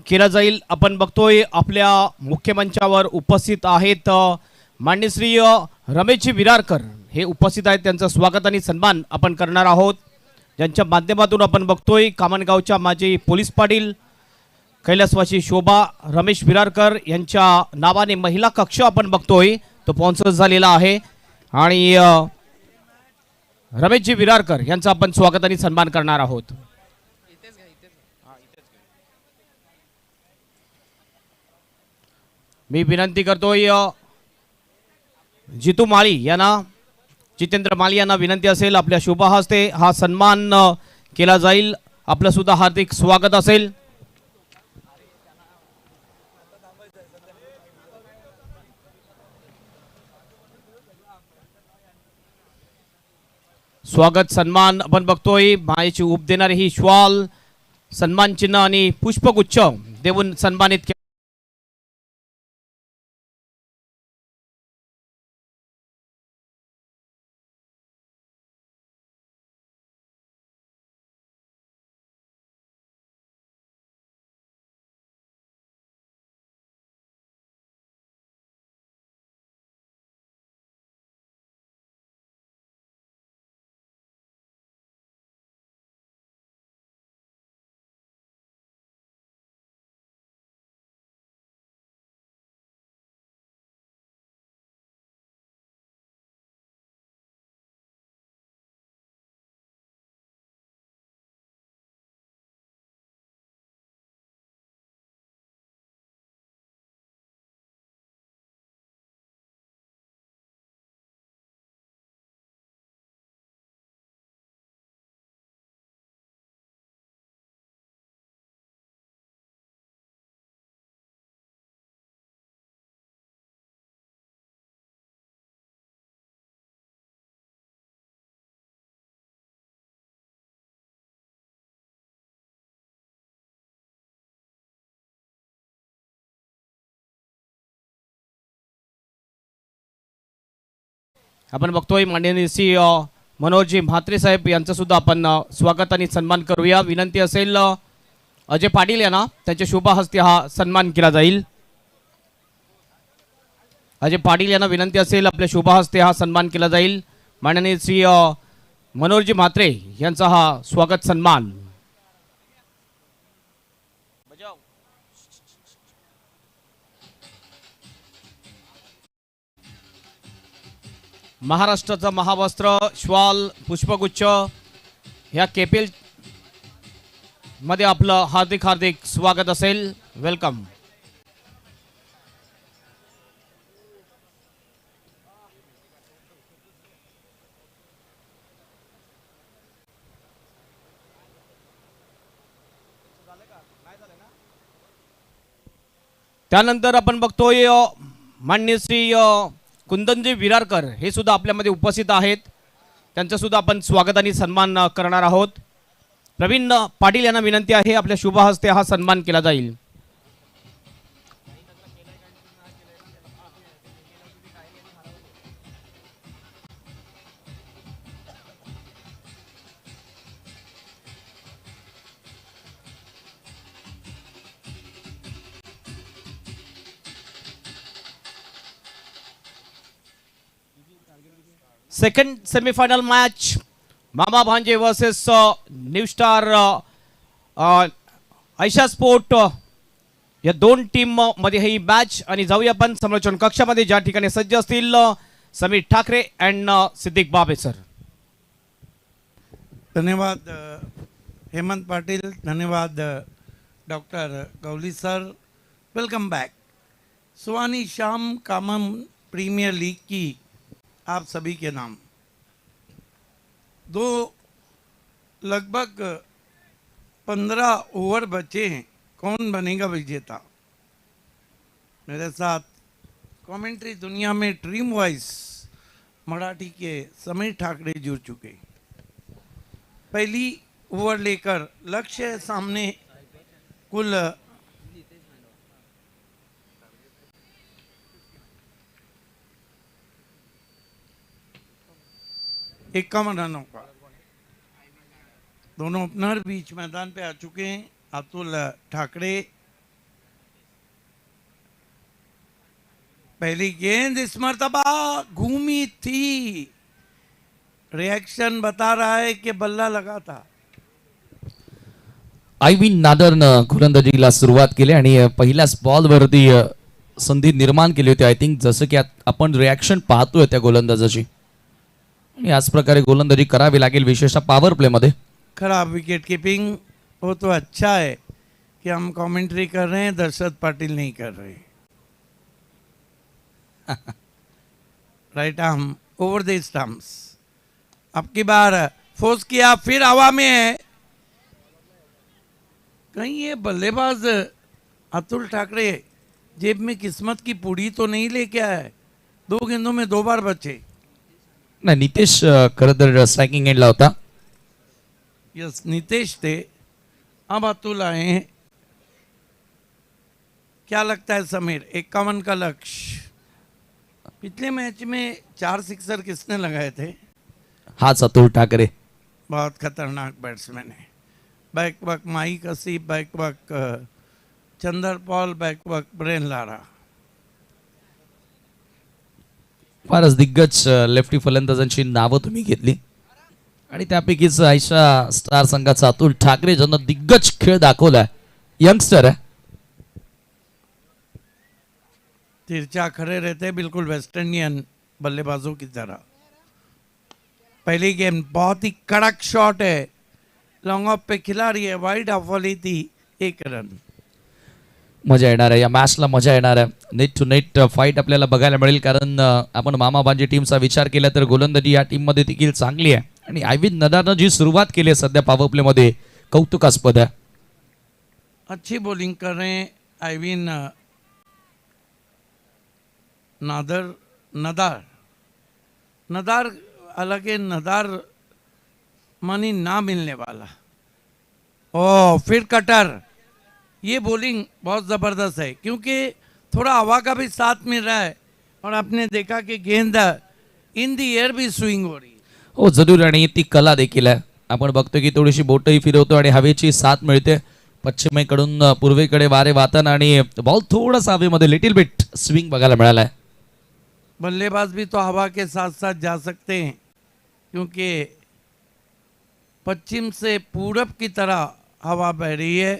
केला जाईल. आपण बघतोय आपल्या मुख्य मंचावर उपस्थित आहेत माननीय श्री रमेशजी विरारकर हे उपस्थित आहेत. त्यांचं स्वागत आणि सन्मान आपण करणार आहोत, ज्यांच्या माध्यमातून आपण बघतोय कामनगावच्या माजी पोलीस पाटील कैलासवासी शोभा रमेश विरारकर यांच्या नावाने महिला कक्ष आपण बघतोय, तो स्पॉन्सर झालेला आहे. आणि रमेशजी विरारकर यांचं आपण स्वागत आणि सन्मान करणार आहोत. मी विनंती करतोय जितू माळी यांना, जितेंद्र माळी यांना विनंती असेल आपल्या शुभ हस्ते हा सन्मान केला जाईल. आपलं सुद्धा हार्दिक स्वागत असेल. स्वागत सन्मान आपण बघतोय, मायेची उप देणारी ही श्वाल, सन्मान चिन्ह आणि पुष्पगुच्छ देऊन सन्मानित. आपण बघतोय माननीय श्री मनोहरजी म्हात्रे साहेब यांचं सुद्धा आपण स्वागत आणि सन्मान करूया. विनंती असेल अजय पाटील यांना, त्यांच्या शुभ हस्ते हा सन्मान केला जाईल. अजय पाटील यांना विनंती असेल आपल्या शुभ हस्ते हा सन्मान केला जाईल. माननीय श्री मनोहरजी म्हात्रे यांचा हा स्वागत सन्मान. महाराष्ट्राचा महावस्त्र, श्वाल, पुष्पगुच्छ ह्या केपेल मध्ये आपलं हार्दिक हार्दिक स्वागत असेल. वेलकम. त्यानंतर आपण बघतोय माननीय श्री कुंदनजी विरारकर हे सुद्धा आपल्यामध्ये उपस्थित आहेत. त्यांचं सुद्धा आपण स्वागत आणि सन्मान करणार आहोत. प्रवीण पाटील यांना विनंती आहे आपल्या शुभ हस्ते हा सन्मान केला जाईल. सेकंड सेमीफायनल मॅच मामा भांजे वर्सेस न्यू स्टार ऐशा स्पोर्ट या दोन टीम मध्ये ही मॅच. आणि जाऊया आपण समालोचन कक्षामध्ये ज्या ठिकाणी सज्ज असतील समीर ठाकरे अँड सिद्दीक बाबे सर. धन्यवाद हेमंत पाटिल, धन्यवाद doctor Gauli sir. Welcome back. सुहानी शाम कामन प्रीमियर लीग की आप सभी के नाम. दो लगभग 15 ओवर बचे हैं. कौन बनेगा विजेता? मेरे साथ कमेंट्री दुनिया में ड्रीम वॉइस मराठी के समीर ठाकरे जुड़ चुके. पहली ओवर लेकर लक्ष्य है सामने. कुल 51 रनों का. दोनों ओपनर बीच मैदान पे आ चुके हैं. अतुल ठाकरे. पहली गेंद इस मर्तबा घूमी थी. रिएक्शन बता रहा है कि बल्ला लगा था. आयविन नादरनं गोलंदाजीला सुरुवात केली आणि पहिल्याच बॉलवरती संधी निर्माण केली होती. आय थिंक जसं की आपण रिॲक्शन पाहतोय त्या गोलंदाजाची. आणि याच प्रकारे गोलंदाजी करावी लागेल विशेषतः पॉवर प्ले मध्ये. खराब विकेट कीपिंग. वो तो अच्छा है कि हम कमेंट्री कर रहे हैं, दर्शक पाटिल नहीं कर रहे. Right arm over the stumps. अब की बार फोर्स किया, फिर हवा में है. कहीं ये बल्लेबाज अतुल ठाकरे जेब में किस्मत की पूड़ी तो नहीं लेके आया है. 2 गेंदों में 2 बार बचे. नाही, नितेश खरं तर स्ट्रायकिंग एंडला होता. यस, नितेश थे. अब अतुल आए हैं. क्या लगता है समीर, 51 का लक्ष्य? पिछले मैच में 4 सिक्सर किसने लगाए थे? हाच अतुल ठाकरे. बहुत खतरनाक बैट्समैन है. बैक बक माही कसीब, बैक बक चंदर पॉल, बैक बक ब्रेन लारा. फारच दिग्गज लेफ्टी फलंदाजांची नावं तुम्ही घेतली आणि त्यापैकीच आयशा स्टार संघाचा अतुल ठाकरे ज्यांना दिग्गज खेळ दाखवलाय. यंगस्टर आहे. तिरछा खड़े रहते बिल्कुल वेस्ट इंडियन बल्लेबाजों की तरह. पहली गेंद बहुत ही कड़क शॉट है. लॉन्ग ऑफ पे खिला रही है. वाइड ऑफ वाली थी. 1 रन. मजा येणार आहे या मॅचला. मजा येणार आहे. नेट टू नेट फाईट आपल्याला बघायला मिळेल कारण आपण मामा भांजे टीमचा विचार केला तर गोलंदाजी या टीम मध्ये देखील चांगली आहे. आणि आयविन नदारनं जी सुरुवात केली आहे सध्या पॉवर प्ले मध्ये कौतुकास्पद आहे. अच्छी बॉलिंग कर रहे हैं आयविन नदार. हालांकि नदार मनी ना मिलने वाला. ओ फिर कटर. ये बॉलिंग बहुत ज़बरदस्त है क्योंकि थोड़ा हवा का भी साथ मिल रहा है और आपने देखा कि गेंद इन दी एयर भी स्विंग हो रही है. हो जरूर. आणि ती कला देखील आहे. आपण बघतो की थोडीशी बोटही फिरवतो आणि हवेची साथ मिळते. पश्चिमेकडून पूर्वेकडे वारे वाहताना आणि बॉल थोडासा हवेमध्ये लिटिल बिट स्विंग बघायला मिळाला आहे. बल्लेबाज भी तो हवा के साथ साथ जा सकते हैं क्योंकि पश्चिम से पूरब की तरह हवा बह रही है.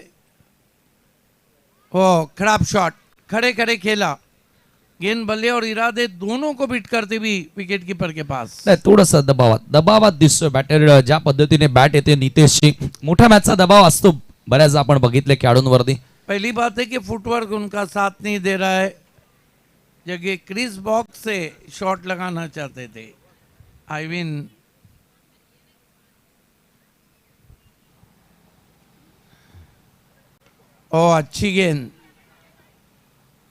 ओ खराब शॉट. खड़े खड़े खेला. गेंद बल्ले और इरादे दोनों को बीट करती हुई विकेट कीपर के पास. नाही, थोडासा दबावात दिसतोय बॅटर. ज्या पद्धतीने बॅट येते नितेशची. मोठ्या मॅचचा दबाव असतो बऱ्याचदा आपण बघितले खेळाडूंवरती. पहली बात है कि फुटवर्क उनका साथ नहीं दे रहा है. जगह क्रिस बॉक्स से शॉट लगाना चाहते थे आयविन. और अच्छी गेंद,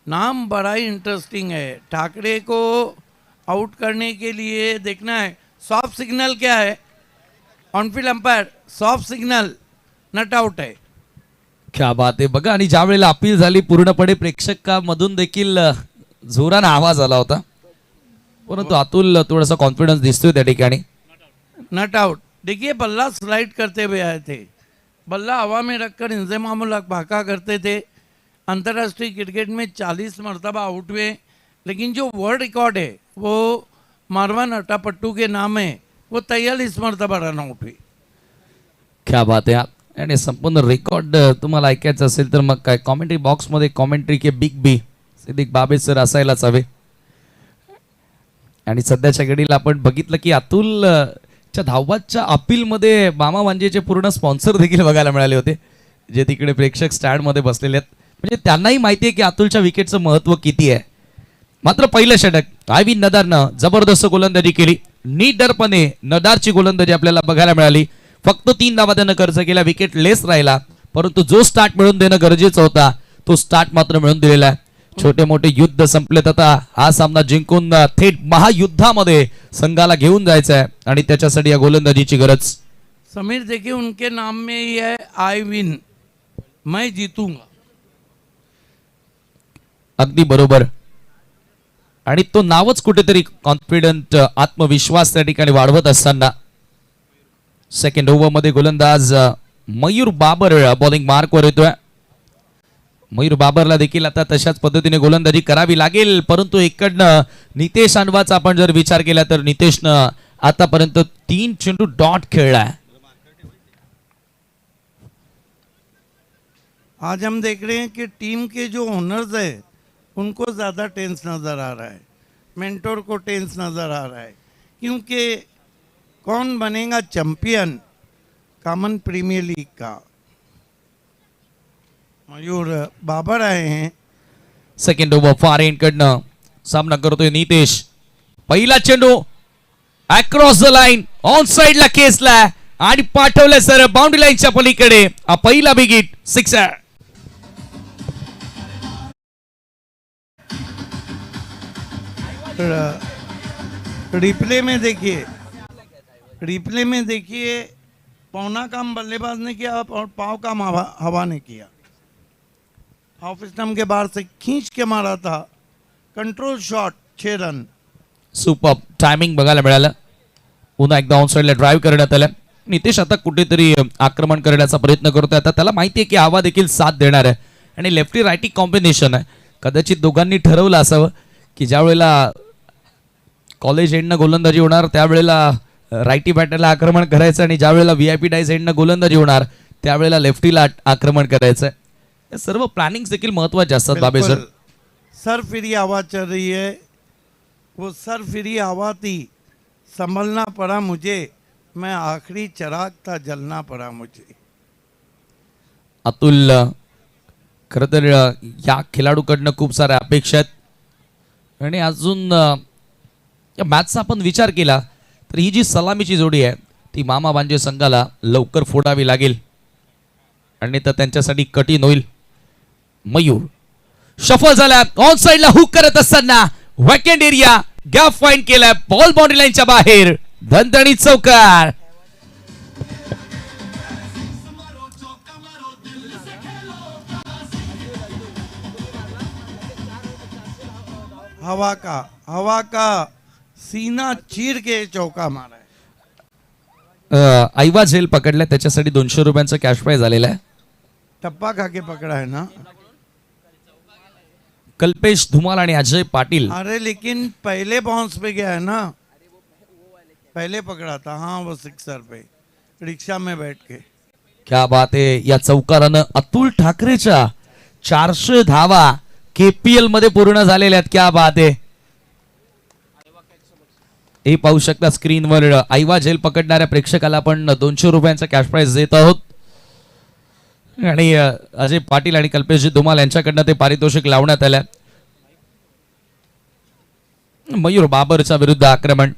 नाम बड़ा ही इंटरेस्टिंग है। ठाकरे को आउट करने के लिए देखना है सॉफ्ट सिग्नल क्या है, on-field umpire soft signal, nut out आहे. क्या बात आहे बघा. आणि ज्या वेळेला अपील झाली पूर्णपणे प्रेक्षकांमधून देखील जोराने आवाज आला होता, परंतु अतुल थोडासा कॉन्फिडन्स दिसतोय त्या ठिकाणी. Nut out. देखिए बल्ला स्लाइड करते हुए आए थे, बल्ला हवा में रखकर इंतजाम भागा करते थे. अंतर्राष्ट्रीय क्रिकेट में 40 मरतबा आउट हुए, लेकिन जो वर्ल्ड रिकॉर्ड है वो मारवान अट्टापट्टू के नाम है, वो 43 मरतबा रन आउट हुई. क्या बात आहे. आणि संपूर्ण रेकॉर्ड तुम्हाला ऐकायचं असेल तर मग काय कॉमेंट्री बॉक्समध्ये कॉमेंट्री के बिग बी सिद्दीक बाबे सर असायलाच हवे. आणि सध्याच्या घडीला आपण बघितलं की अतुलच्या धावबादच्या अपीलमध्ये मामा वांजेचे पूर्ण स्पॉन्सर देखील बघायला मिळाले होते, जे तिकडे प्रेक्षक स्टँडमध्ये बसलेले आहेत. म्हणजे त्यांनाही माहिती आहे की अतुलच्या विकेटचं महत्त्व किती आहे. मात्र पहिलं षटक आयविन नदारनं जबरदस्त गोलंदाजी केली. निडरपणे नदारची गोलंदाजी आपल्याला बघायला मिळाली. फक्त 3 धावा त्यानं खर्च केला, विकेट लेस राहिला, परंतु जो स्टार्ट मिळवून देणं गरजेचं होता तो स्टार्ट मात्र मिळवून दिलेला आहे. छोटे मोठे युद्ध संपलेत, आता हा सामना जिंकून थेट महायुद्धामध्ये संघाला घेऊन जायचं आहे आणि त्याच्यासाठी या गोलंदाजीची गरज. समीर देखिए उनके नाम में ही है आई विन, मैं जीतूंगा. अगदी बरोबर. आणि तो नावच कुठेतरी कॉन्फिडंट, आत्मविश्वास त्या ठिकाणी वाढवत असताना सेकंड ओव्हरमध्ये गोलंदाज मयूर बाबर बॉलिंग मार्कवर येतोय. मयूर बाबरला देखील आता तशाच पद्धतीने गोलंदाजी करावी लागेल, परंतु इकडनं नितेश अनवाचा आपण जर विचार केला तर नितेशनं आतापर्यंत 3 चेंडू डॉट खेळलाय. आज हम देख रहे हैं कि टीम के जो ओनर्स है उनको ज़्यादा टेंस नज़र आ रहा है, मेंटोर को टेंस नज़र आ रहा है, क्योंकि कौन बनेगा चैंपियन कॉमन प्रीमियर लीग का. मयूर बाबर आए हैं. सेकंड ओव्हर फार एंड कडनं सामना करतोय नितेश. पहिला चेंडू अक्रॉस द लाईन ऑन साइडला केसला आणि पाठवलं सर बाउंड्री लाईनच्या पलीकडे. हा पहिला बिग हिट, सिक्सर. रिप्ले में देखिए पौना काम बल्लेबाज ने किया और पाव काम हवा ने किया. ऑफ स्टंप के बाहर से खींच के मारा था, control shot, 6 run. Super timing बघायला मिळालं. पुन्हा एकदा ऑन साइडला ड्राईव्ह करण्यात आलं. नितेश आता कुठेतरी आक्रमण करण्याचा प्रयत्न करतोय. आता त्याला माहिती आहे की हवा देखील साथ देणार आहे आणि लेफ्टी रायटी कॉम्बिनेशन आहे. कदाचित दोघांनी ठरवलं असावं की ज्या वेळेला कॉलेज एंडनं गोलंदाजी होणार त्यावेळेला रायटी बॅटरला आक्रमण करायचं आणि ज्या वेळेला व्हीआयपी डायस एंडनं गोलंदाजी होणार त्यावेळेला लेफ्टीला आक्रमण करायचं. हे सर्व प्लॅनिंग देखील महत्वाचे असतात बाबे सर. सर फिरी हवा चल रही है, वो सर फिरी हवा थी, संभलना पड़ा मुझे, मैं आखिरी चिराग था, जलना पड़ा मुझे. अतुल खरं तर या खेळाडूकडनं खूप साऱ्या अपेक्षा आहेत आणि अजून या मॅचचा आपण विचार केला तर ही जी सलामीची जोडी आहे ती मामा वांजे संघाला लवकर फोडावी लागेल आणि तर त्यांच्यासाठी कठीण होईल. मयूर शफल झाला, ऑन साइडला हुक करत असताना वॅकेंट एरिया गॅप फाइंड केलाय, बॉल बाउंड्री लाईनच्या बाहेर, धनधणी चौकार. हवा का सीना चीर के चौका मारा है. ऐवा झेल पकडलाय, त्याच्यासाठी 200 रुपयांचा कॅश प्राइज आलेला आहे. टप्पा खा के पकड़ा है ना. कल्पेश धुमाल आणि अजय पाटील. अरे लेकिन पहले बाउंस पे गया है ना, पहले पकड़ा था. हाँ वो सिक्सर पे रिक्शा में बैठ के. क्या बात आहे. या चौकारानं अतुल ठाकरेच्या 400 धावा केपीएल मध्ये पूर्ण झालेल्या आहेत. क्या बात आहे. हे पाहू शकता स्क्रीनवर ऐवा झेल पकडणाऱ्या प्रेक्षकाला आपण 200 रुपयांचा कॅश प्राइज देत आहोत आणि अजय पाटील आणि कल्पेश धुमाल यांच्याकडनं ते पारितोषिक लावण्यात आलं. मयूर बाबरच्या विरुद्ध आक्रमण.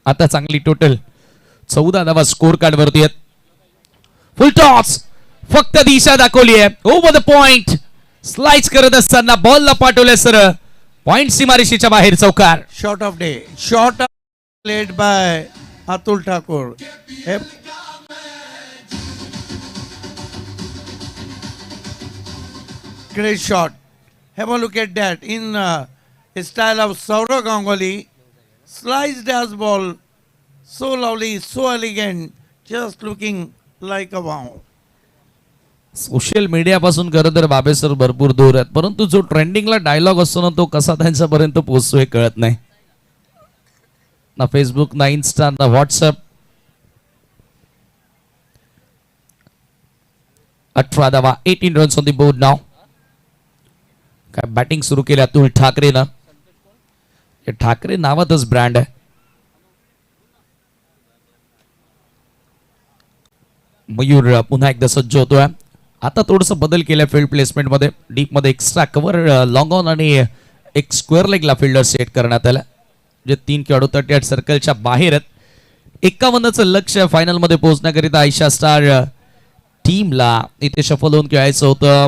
आता चांगली टोटल 14 धावा स्कोर कार्ड वरती आहेत. फुल टॉस फक्त दिशा दाखवली आहे. ओव्हर द पॉइंट स्लाइस करत असताना बॉलला पाठवले सर पॉइंट सीमारेषेच्या बाहेर चौकार. Shot of day. Shot played by Atul Thakur. Great shot. Have a look at that. In style of Saurav Ganguly, sliced as ball, so lovely, so elegant, just looking like a wow. Social media पासून खरं तर बाबे sir भरपूर दूर आहेत, परंतु जो ट्रेंडिंगला dialogue असतो ना तो कसा त्यांच्यापर्यंत पोहोचतो हे कळत नाही. ना फेसबुक ना इन्स्टा ना व्हॉट्सअप. 18 धावा 18 रन्स ऑन द बोर्ड नाव. काय बॅटिंग सुरू केली अतुल ठाकरेनं. हे ठाकरे नावातच ब्रँड आहे. मयूर पुन्हा एकदा सज्ज होतोय. आता थोडस बदल केलाय फील्ड प्लेसमेंट मध्ये. डीप मध्ये एक्स्ट्रा कव्हर लॉंग ऑन आणि एक स्क्वेअर लेगला फिल्डर सेट करण्यात आला, जे 3 खेळाडू 38 सर्कलच्या बाहेर आहेत. 51चं लक्ष्य फायनल मध्ये पोहोचण्याकरिता आयशा स्टार टीमला इथे शफल होऊन खेळायचं होतं.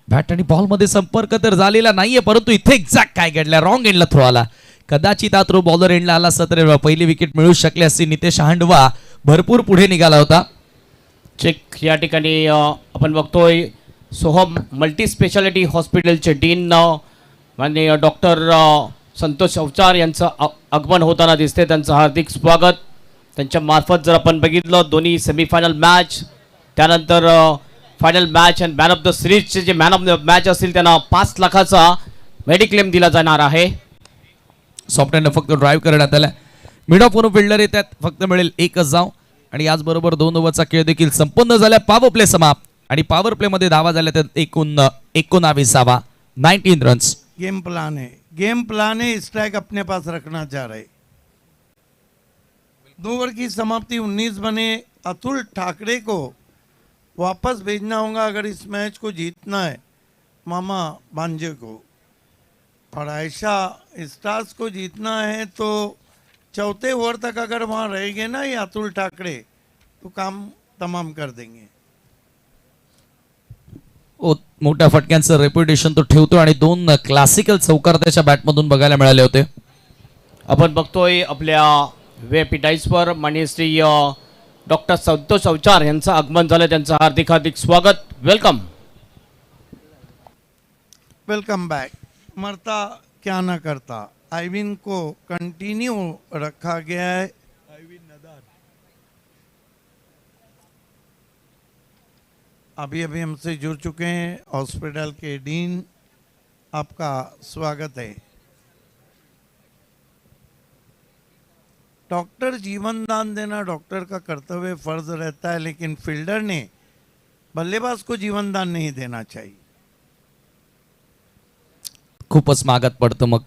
बॅट आणि बॉल मध्ये संपर्क तर झालेला नाहीये, परंतु इथे एक्झॅक्ट काय घडलं, रॉंग एंडला थ्रो आला. कदाचित हा थ्रो बॉलर एंडला आला असता तर पहिली विकेट मिळू शकली असती. नितेश हांडवा भरपूर पुढे निघाला होता. चेक या ठिकाणी आपण बघतोय सोहम मल्टी स्पेशालिटी हॉस्पिटलचे डीन माननीय डॉक्टर संतोष अवचार यांचं आगमन होताना दिसते. त्यांचं हार्दिक स्वागत. त्यांच्या मार्फत जर आपण बघितलं दोन्ही सेमीफायनल मॅच, त्यानंतर फायनल मॅच आणि मॅन ऑफ द सिरीजचे जे मॅन ऑफ द मॅच असतील त्यांना 5 लाखाचा मेडिक्लेम दिला जाणार आहे. सॉफ्ट हँड फक्त ड्राईव्ह करण्यात आला. मिड ऑफ फिल्डर येतात, फक्त मिळेल 1च धाव. आणि याचबरोबर 2 ओव्हरचा खेळ देखील संपन्न झाला. पॉवर प्ले समाप्त आणि पॉवर प्ले मध्ये धावा झाल्या तर 19 धावा 19 रन्स. गेम प्लान है, स्ट्राइक अपने पास रखना चाह रहे. 2 ओवर की समाप्ति 19 बने. अतुल ठाकरे को वापस भेजना होगा अगर इस मैच को जीतना है मामा भांजे को, और आयशा स्टार्स को जीतना है तो चौथे ओवर तक अगर वहाँ रहेंगे ना ये अतुल ठाकरे तो काम तमाम कर देंगे. मोठ्या फटक्यांचं रेप्युटेशन तो ठेवतो आणि 2 क्लासिकल चौकार त्याच्या बॅटमधून बघायला मिळाले होते. आपण बघतोय आपल्या व्हीआयपी डाईसवर माननीय श्री डॉक्टर संतोष अवचार यांचं आगमन झालं. त्यांचं हार्दिक हार्दिक स्वागत. वेलकम. Welcome back. मरता क्या ना करता, आइविन को कंटिन्यू रखा गया है. अभी हमसे जुड़ चुके हैं हॉस्पिटल के डीन, आपका स्वागत है. डॉक्टर जीवन दान देना डॉक्टर का कर्तव्य फर्ज रहता है, लेकिन फील्डर ने बल्लेबाज को जीवन दान नहीं देना चाहिए. खूपच मागत पडतं मग.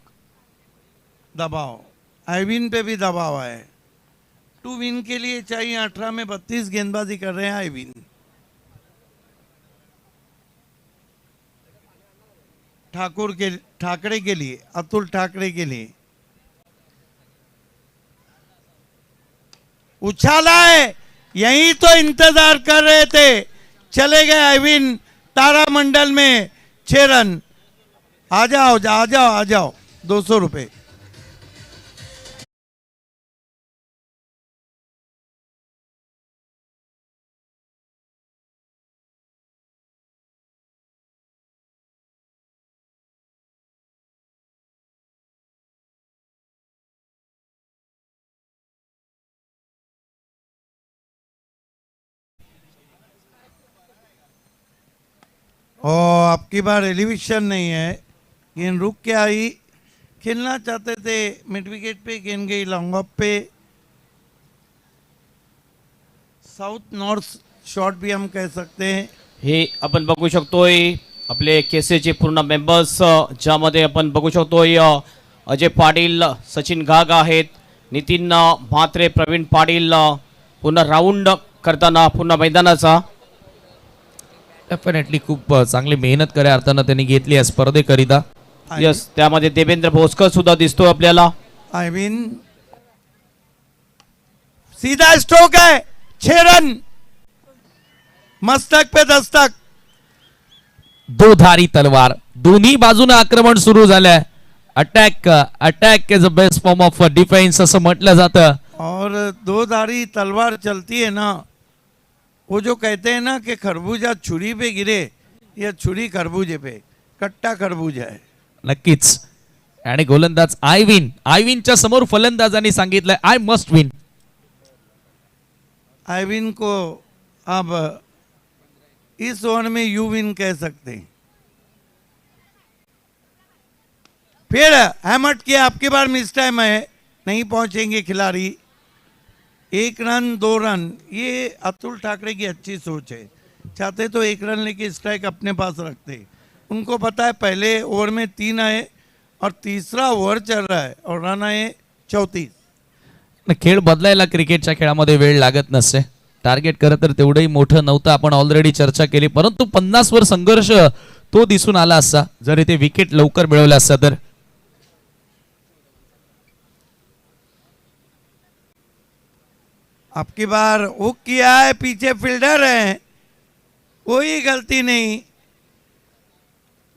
दबाव आइविन पे भी दबाव है. 2 विन के लिए चाहिए. 18 में 32 गेंदबाजी कर रहे हैं आइविन. ठाकरे के लिए, अतुल ठाकरे के लिए उछाला है. यही तो इंतजार कर रहे थे. चले गए आइविन तारामंडल में 6 रन. आ जाओ 200 रुपये. और आपकी बार एलिवेशन नहीं है. गेंद रुक के आई. खेलना चाहते थे मिड विकेट पे, गेंद गई लॉन्ग ऑफ पे. साउथ नॉर्थ शॉट भी हम कह सकते हैं. हे आपण बघू शकतोय आपले केसेचे पूर्ण मेंबर्स, ज्यामध्ये आपण बघू शकतोय अजय पाटील, सचिन घाग आहेत, नितीन म्हात्रे, प्रवीण पाटील पुन्हा राऊंड करताना पुन्हा मैदानाचा. डेफिनेटली खूप चांगली मेहनत खऱ्या अर्थानं त्यांनी घेतली आहे स्पर्धेकरिता. यस, त्यामध्ये देवेंद्र भोसकर सुद्धा दिसतो आपल्याला. आई मीन सीधा स्ट्रोक है. 6 रन. मस्तक पे दस्तक. दोधारी तलवार, दोन्ही बाजूने आक्रमण सुरू झालंय. Attack is a best form of defence असं म्हटलं जातं. और दो धारी तलवार चलती है ना, वो जो कहते हैं ना कि खरबूजा छुरी पे गिरे, या छुरी खरबूजे पे, कट्टा खरबूजा है. नक्कीच. आणि गोलंदाज आयविनच्या समोर फलंदाजांनी सांगितलंय आय मस्ट विन. आइविन को अब इस ओवर में यू विन कह सकते हैं. फिर हैमट किया, आपकी बार मिस टाइम है, नहीं पहुंचेंगे खिलाड़ी. 1 रन 2 रन, ये अतुल ठाकरे की अच्छी सोच है. चाहते तो 1 रन लेके स्ट्राइक अपने पास रखते. उनको पता है पहले ओवर में 3 आए और तीसरा ओवर चल रहा है और रन आए 34. खेळ बदलायला क्रिकेटच्या खेळामध्ये वेळ लागत नसते. टार्गेट खरं तर तेवढंही मोठं नव्हतं, आपण ऑलरेडी चर्चा केली, परंतु 50 वर संघर्ष तो दिसून आला असता जर इथे विकेट लवकर मिळवला असता तर. आपकी बार हुक किया है, पीछे फील्डर है, कोई गलती नहीं.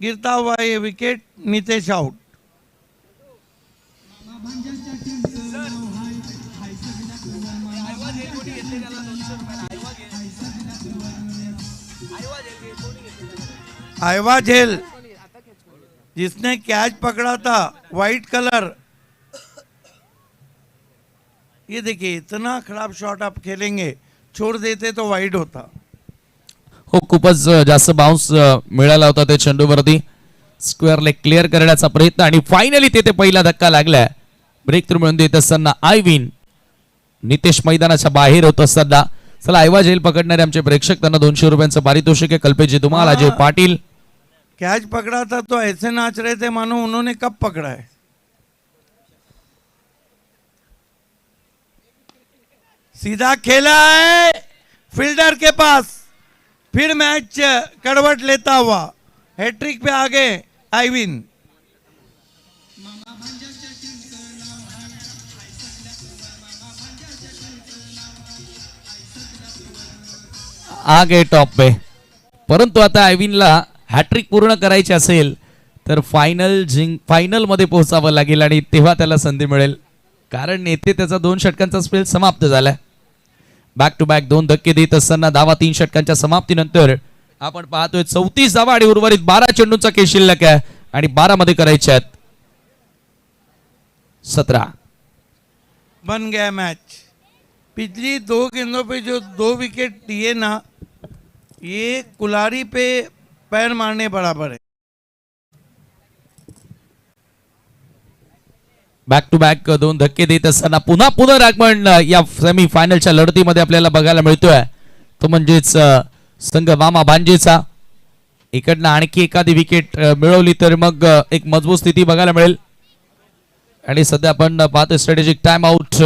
गिरता हुआ ये विकेट, नितेश आउट. आयवा झेल जिसने कैच पकड़ा था, वाइट कलर. ये देखिए इतना खराब शॉट आप खेलेंगे, छोड़ देते तो वाइड होता. हो, खूपच जास्त बाउन्स मिळाला होता ते चेंडूवरती. स्क्वेअर लेग क्लिअर करण्याचा प्रयत्न आणि फायनली तिथे पहिला धक्का लागलाय. ब्रेक थ्रू मिळून देत असताना आयविन. नितेश मैदानाच्या बाहेर होत असताना. चला, आयवा झेल पकडणारे आमचे प्रेक्षक, त्यांना 200 रुपयांचं पारितोषिक आहे. कल्पेशजी धुमाल, अजय पाटील. कैच पकड़ा था तो ऐसे नाच रहे थे मानो उन्होंने कब पकड़ा है. सीधा खेला है फील्डर के पास, फिर मैच करवट लेता हुआ हैट्रिक पे आगे आइविन. आगे टॉप पे. परंतु आता आयविनला हॅट्रिक पूर्ण करायची असेल तर फायनल मध्ये पोहोचावं लागेल आणि तेव्हा त्याला संधी मिळेल, कारण येथे त्याचा 2 षटकांचा स्पेल समाप्त झालाय. बॅक टू बॅक 2 धक्के देत असताना धावा 3 षटकांच्या समाप्तीनंतर आपण पाहतोय 34 धावा आणि उर्वरित 12 चेंडूंचा खेळ शिल्लक आहे आणि 12 मध्ये करायचे आहेत 17. बन गया मैच. पिछली 2 गेंदों पे जो 2 विकेट दिए ना, ये कुलारी पे पैर मारने बराबर है. बॅक टू बॅक 2 धक्के देत असताना पुन्हा रागमन या सेमी फायनलच्या लढतीमध्ये आपल्याला बघायला मिळतोय. तो म्हणजेच संघ मामा भांजेचा. इकडनं आणखी एखादी विकेट मिळवली तर मग एक मजबूत स्थिती बघायला मिळेल. आणि सध्या आपण पाहतो strategic time out.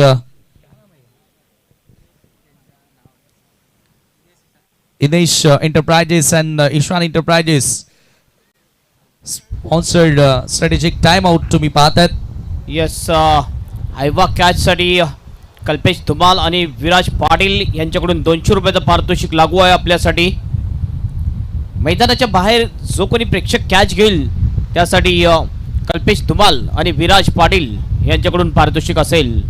Inesh enterprises and Ishan enterprises sponsored strategic time out तुम्ही पाहतायत. यस, आयवा कॅचसाठी कल्पेश धुमाल आणि विराज पाटील यांच्याकडून 200 रुपयाचं पारितोषिक लागू आहे आपल्यासाठी. मैदानाच्या बाहेर जो कोणी प्रेक्षक कॅच घेईल त्यासाठी कल्पेश धुमाल आणि विराज पाटील यांच्याकडून पारितोषिक असेल.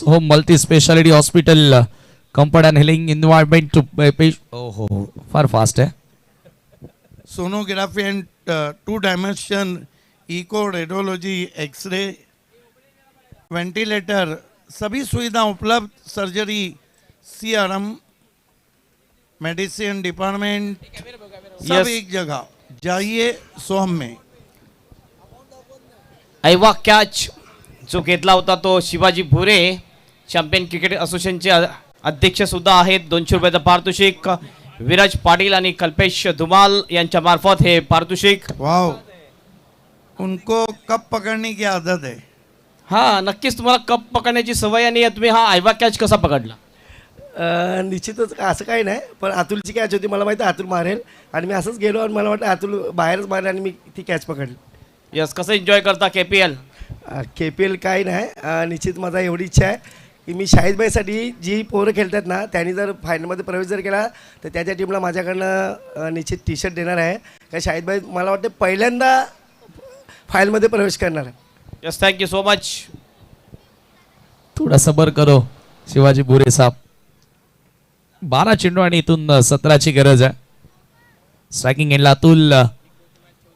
Home multi-speciality hospital, comfort and healing environment to far fast है. Sonography and 2 dimension echo radiology, x ray, ventilator, सभी सुविधा उपलब्ध. सर्जरी, सीआरएम, मेडिसिन डिपार्टमेंट, सब Yes. एक जगह. जाइए सोहम में. आयवा कॅच जो घेतला होता तो शिवाजी भुरे, चॅम्पियन क्रिकेट असोसिएशनचे अध्यक्ष सुद्धा आहेत. 200 रुपयाचं पारितोषिक विराज पाटील आणि कल्पेश धुमाल यांच्या मार्फत हे पारितोषिक. वाओ, उनको कप पकड़ने की आदत है. हा, नक्कीच तुम्हाला कप पकडण्याची सवय आणि तुम्ही हा आयवा कॅच कसा पकडला? निश्चितच असं काही नाही, पण अतुलची कॅच होती, मला माहिती आहे अतुल मारेल आणि मी असंच गेलो आणि मला वाटलं अतुल बाहेरच मारेल आणि मी ती कॅच पकडली. यस, कसं एन्जॉय करता KPL? KPL काही नाही, निश्चित माझा एवढी इच्छा आहे की मी शाहिदभाईसाठी जी पोरं खेळतात ना त्यांनी जर फायनलमध्ये प्रवेश जर केला तर त्याच्या टीमला माझ्याकडनं निश्चित टी शर्ट देणार आहे. कारण शाहिदभाई मला वाटतं पहिल्यांदा फायनलमध्ये प्रवेश करणार आहे. Yes, thank you so much. थोडा सबर करो शिवाजी बुरे साहेब. 12 चेंडू आणि इथून 17ची गरज आहे. स्ट्रायकिंग एंडला अतुल.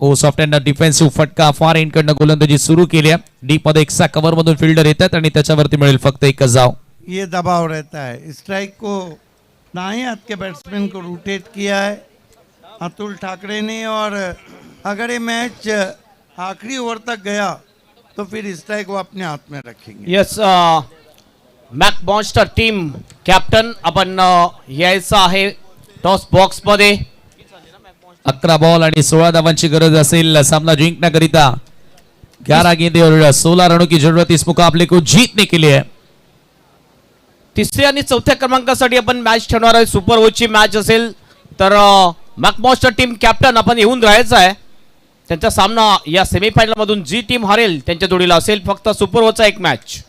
सॉफ्ट अँड डिफेन्सिव्ह फटका फार एंडकडनं गोलंदाजी सुरू केली आहे. डीप मध्ये एक्स्ट्रा कव्हर मधून फिल्डर येतात आणि त्याच्यावरती मिळेल फक्त एकच धाव. ये दबाव रहता है. स्ट्राइक को दाएं हाथ के बैट्समैन को रोटेट किया है अतुल ठाकरे ने, और अगर ये मैच आखिरी ओवर तक गया तो फिर स्ट्राइक वो अपने हाथ में रखेंगे. यस, मॅकमॉन्स्टर टीम कॅप्टन आपण यायचं आहे टॉस बॉक्स मध्ये. 11 बॉल आणि 16 धावांची गरज असेल सामना जिंकण्याकरिता. 11 गेंदे और 16 रनों की जरूरत इस मुकाबले को जीतने के लिए. तिसऱ्या आणि चौथ्या क्रमांकासाठी आपण मॅच ठेवणार आहे. सुपर ओव्हरची मॅच असेल तर मॅकमॉन्स्टर टीम कॅप्टन आपण येऊन राहायचं आहे. त्यांचा सामना या सेमीफायनल मधून जी टीम हरेल त्यांच्या जोडीला असेल. फक्त सुपर ओव्हरचा एक मॅच.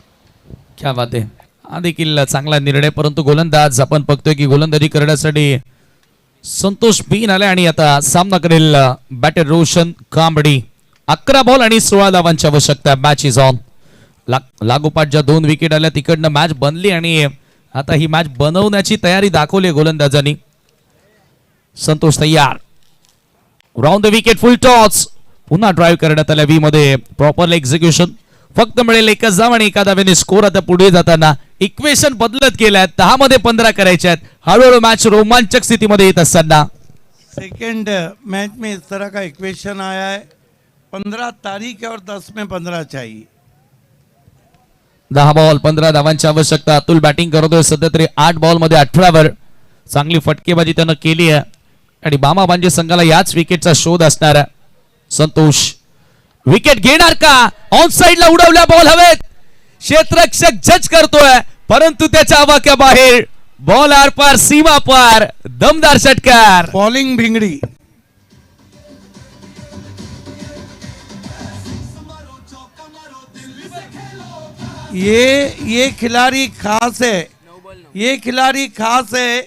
क्या बात आहे. हा देखील चांगला निर्णय, परंतु गोलंदाज आपण बघतोय की गोलंदाजी करण्यासाठी संतोष बीन आले आणि आता सामना करेल बॅटर रोशन कांबडी. 11 बॉल आणि 16 धावांची आवश्यकता. Match is on. लागोपाठ ज्या 2 विकेट आल्या तिकडनं मॅच बनली आणि आता ही मॅच बनवण्याची तयारी दाखवली गोलंदाजांनी. संतोष तयार. Round the wicket, full toss. पुन्हा ड्राईव्ह करण्यात आल्या व्ही मध्ये. Properly execution. फक्त मिळेल एकच धाव आणि एका धावेने स्कोर. आता पुढे जाताना इक्वेशन बदलत गेल्यात. 10 मध्ये 15 करायचे आहेत. हळूहळू मॅच रोमांचक स्थितीमध्ये येत असताना सेकेंड मैच में इस तरह का इक्वेशन आया है. 15 तारीख है और 10 में 15 चाहिए. 10 बॉल 15 धावांची आवश्यकता. अतुल बॅटिंग करतोय सध्या तरी 8 बॉल मध्ये 18 वर. चांगली फटकेबाजी त्यानं केली आहे आणि बामा बांजे संघाला याच विकेटचा शोध असणार आहे. संतोष विकेट घेणार का? ऑन साइडला उडवल्या बॉल हवेत. क्षेत्ररक्षक जज करतोय परंतु त्याच्या आवाक्या बाहेर. बॉल आर पार सीमा पार. दमदार षटकार. बॉलिंग भिंगड़ी. ये खिलाड़ी खास है. ये खिलाड़ी खास है.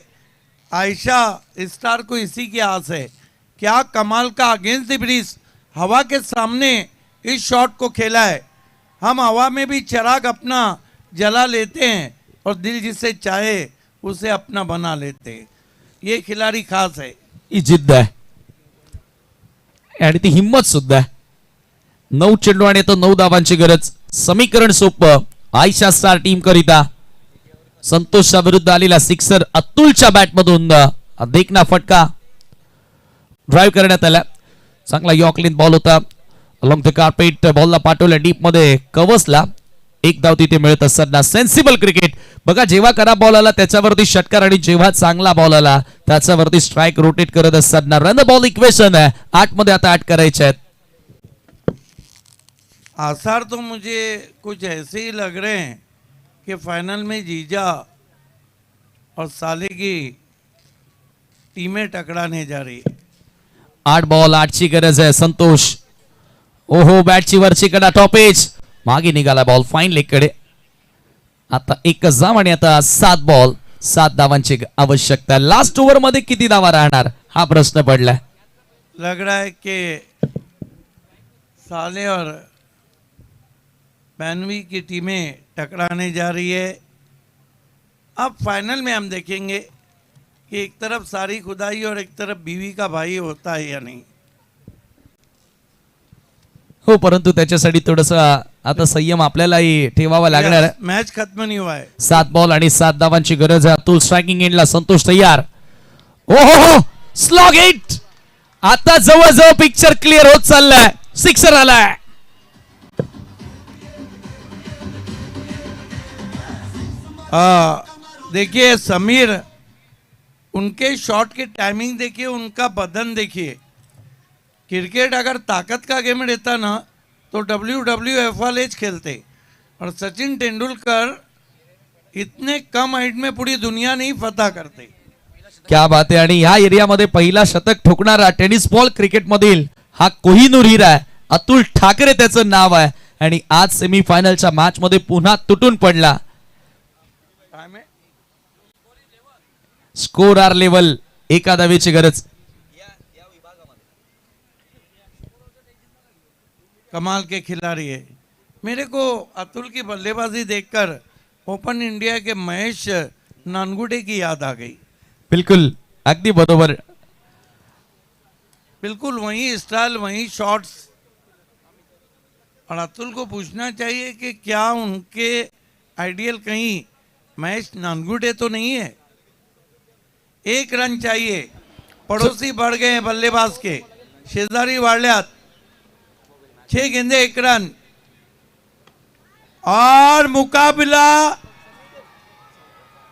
आयशा स्टार को इसी की आस है. क्या कमाल का अगेंस्ट द ब्रिज हवा के सामने इस शॉट को खेला है. हम हवा में भी चिराग अपना जला लेते हैं और दिल जिसे चाहे उसे अपना बना लेते हैं. ये खिलाड़ी खास है. ही जिद्द आहे आणि ती हिम्मत सुद्धा आहे. 9 चेंडू आणि आता 9 धावांची गरज. समीकरण सोपं आयशा स्टार टीम करिता. संतोषच्या विरुद्ध आलेला सिक्सर अतुलच्या बॅट मधून देखना फटका ड्राईव्ह करण्यात आला. चांगला यॉर्कलिन बॉल होता. अलॉंग द कार्पेट बॉलला पाठवल्या डीप मध्ये कवसला. एक धाव तिथे मिळत असताना सेन्सिबल क्रिकेट. बघा जेव्हा खराब बॉल आला त्याच्यावरती षटकार आणि जेव्हा चांगला बॉल आला त्याच्यावरती स्ट्राइक रोटेट करत असताना रन बॉल इक्वेशन आहे. 8 मध्ये आता 8 करायचे आहेत. आसार तो मुझे कुछ ऐसे ही लग रहे हैं कि फाइनल में जीजा और साले की टीमें टकराने जा रही है. 8 बॉल 8ची गरज आहे. संतोष ओहो बॅटची वरची कडा टॉप एज मागे निघाला बॉल फाईन लेग कडे. आता एकच धाव आणि आता 7 बॉल 7 धावांची आवश्यकता. लास्ट ओव्हर मध्ये किती धावा राहणार हा प्रश्न पडलाय. लग रहा है कि साले और बैनवी की टीमें टकराने जा रही है. अब फाइनल में हम देखेंगे कि एक तरफ सारी खुदाई और एक तरफ बीवी का भाई होता है या नहीं. हो परंतु त्याच्यासाठी थोडस आता संयम आपल्यालाही ठेवावा लागणार आहे. मैच खत्म नहीं हुआ है. 7 बॉल आणि 7 धावांची गरज आहे. अतुल स्ट्रायकिंग एंडला. संतोष तयार. ओहो स्लॉग हिट. आता जवळजवळ पिक्चर क्लिअर होत चाललाय. सिक्सर आलाय. देखिए समीर, उनके शॉट की टाइमिंग देखिए, उनका बदन देखिए. क्रिकेट अगर ताकत का गेम रहता ना तो WWF वाले खेलते और सचिन तेंदुलकर इतने कम हाइट में पूरी दुनिया नहीं फतह करते. क्या बात आहे. आणि ह्या एरियामध्ये पहिला शतक ठोकणारा टेनिस बॉल क्रिकेट मधील हा कोहिनूर हिरा आहे. अतुल ठाकरे त्याचं नाव आहे आणि आज सेमीफायनलच्या मॅच मध्ये पुन्हा तुटून पडला. टाइम है. स्कोर आर लेवल एका धावेची गरज. कमाल के खिलाड़ी है. मेरे को अतुल की बल्लेबाजी देखकर ओपन इंडिया के महेश नानगुडे की याद आ गई. बिल्कुल अगदी बरोबर. बिल्कुल वही स्टाइल, वही शॉट्स. और अतुल को पूछना चाहिए कि क्या उनके आइडियल कहीं महेश नानगुडे तो नहीं है. 1 रन चाहिए. पड़ोसी बढ़ गए हैं बल्लेबाज के. शेजारी वाढल्यात. 6 गेंदे 1 रन. और मुकाबला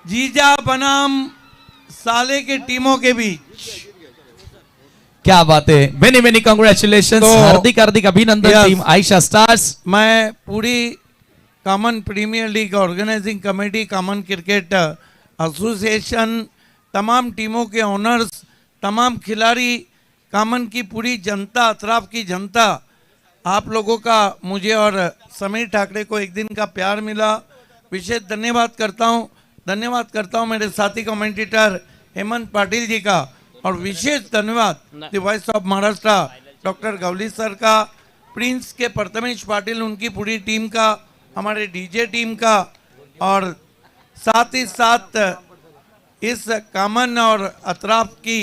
जीजा बनाम साले के टीमों के बीच. क्या बात है. Many many congratulation. तो- हार्दिक हार्दिक अभिनंदन Yes. Team Ayesha stars. मैं पूरी Kaman premier league organizing committee, Kaman cricket association, तमाम टीमों के ओनर्स, तमाम खिलाड़ी, कॉमन की पूरी जनता, अतराफ की जनता, आप लोगों का मुझे और समीर ठाकरे को एक दिन का प्यार मिला. विशेष धन्यवाद करता हूँ. धन्यवाद करता हूँ मेरे साथी कमेंटेटर हेमंत पाटिल जी का. और विशेष धन्यवाद the voice of Maharashtra doctor Gawali sir का, प्रिंस के प्रथमेश पाटिल, उनकी पूरी टीम का, हमारे डीजे टीम का, और साथ ही साथ इस कॉमन और अतराफ की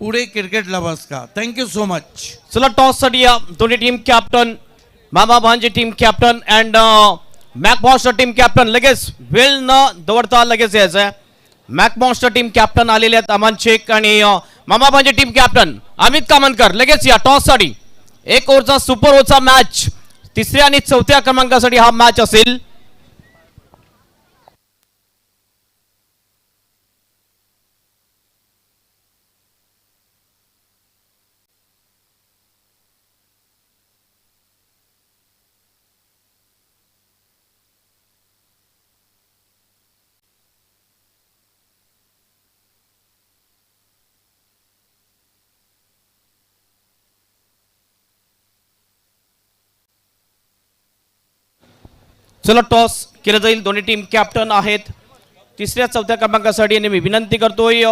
पूरे क्रिकेट लवर्स का. Thank you so much. चला टॉस साठी या दोन्ही team captain, Mama Bhanje team captain and मॅकमॉन्स्टर टीम कॅप्टन. लगेच वेळ न दवडता लगेच यायचं आहे. मॅकमॉन्स्टर टीम कॅप्टन आलेले आहेत अमान शेख आणि मामा भांजे टीम कॅप्टन अमित कामनकर. लगेच या टॉस साठी 1 ओव्हरचा सुपर ओव्हरचा मॅच. 3ऱ्या आणि 4थ्या क्रमांकासाठी हा मॅच असेल. चला टॉस केलं जाईल. दोन्ही टीम कॅप्टन आहेत. 3ऱ्या 4थ्या क्रमांकासाठी आणि मी विनंती करतोय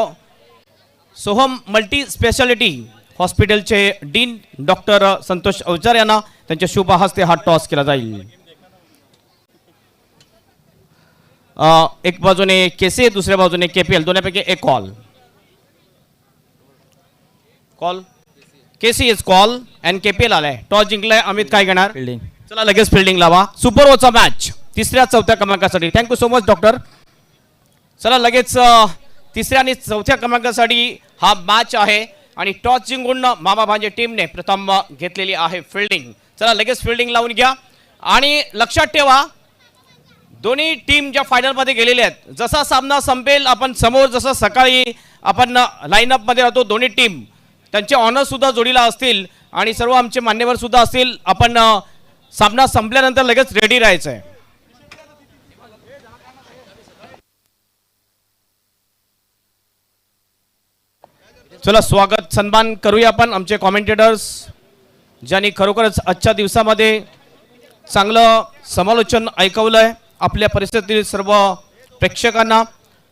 सोहम मल्टी स्पेशालिटी हॉस्पिटलचे डीन डॉक्टर संतोष अवचार यांना त्यांच्या शुभ हस्ते हा टॉस केला जाईल. एक बाजूने केसी, दुसऱ्या बाजूने केपीएल, दोन्हीपैकी एक call. Call KC is call and KPL आलाय. टॉस जिंकलाय. अमित काय घेणार? फिल्डिंग. चला लगेच फिल्डिंग लावा. सुपर ओव्हरचा मॅच 3ऱ्या 4थ्या क्रमांकासाठी. Thank you so much doctor. चला लगेच 3ऱ्या आणि 4थ्या क्रमांकासाठी हा मॅच आहे आणि टॉस जिंकून मामा भांजे टीमने प्रथम घेतलेली आहे फिल्डिंग. चला लगेच फिल्डिंग लावून घ्या आणि लक्षात ठेवा दोन्ही टीम ज्या फायनलमध्ये गेलेल्या आहेत, जसा सामना संपेल आपण समोर जसं सकाळी आपण लाईनअप मध्ये राहतो, दोन्ही टीम त्यांचे ऑनर सुद्धा जोडीला असतील आणि सर्व आमचे मान्यवर सुद्धा असतील. आपण सामना संपल्यानंतर लगेच रेडी राहायचं आहे. चला स्वागत सन्मान करूया आपण आमचे कॉमेंटेटर्स ज्यांनी खरोखरच आजच्या दिवसामध्ये चांगलं समालोचन ऐकवलंय आपल्या परिस्थितीतील सर्व प्रेक्षकांना.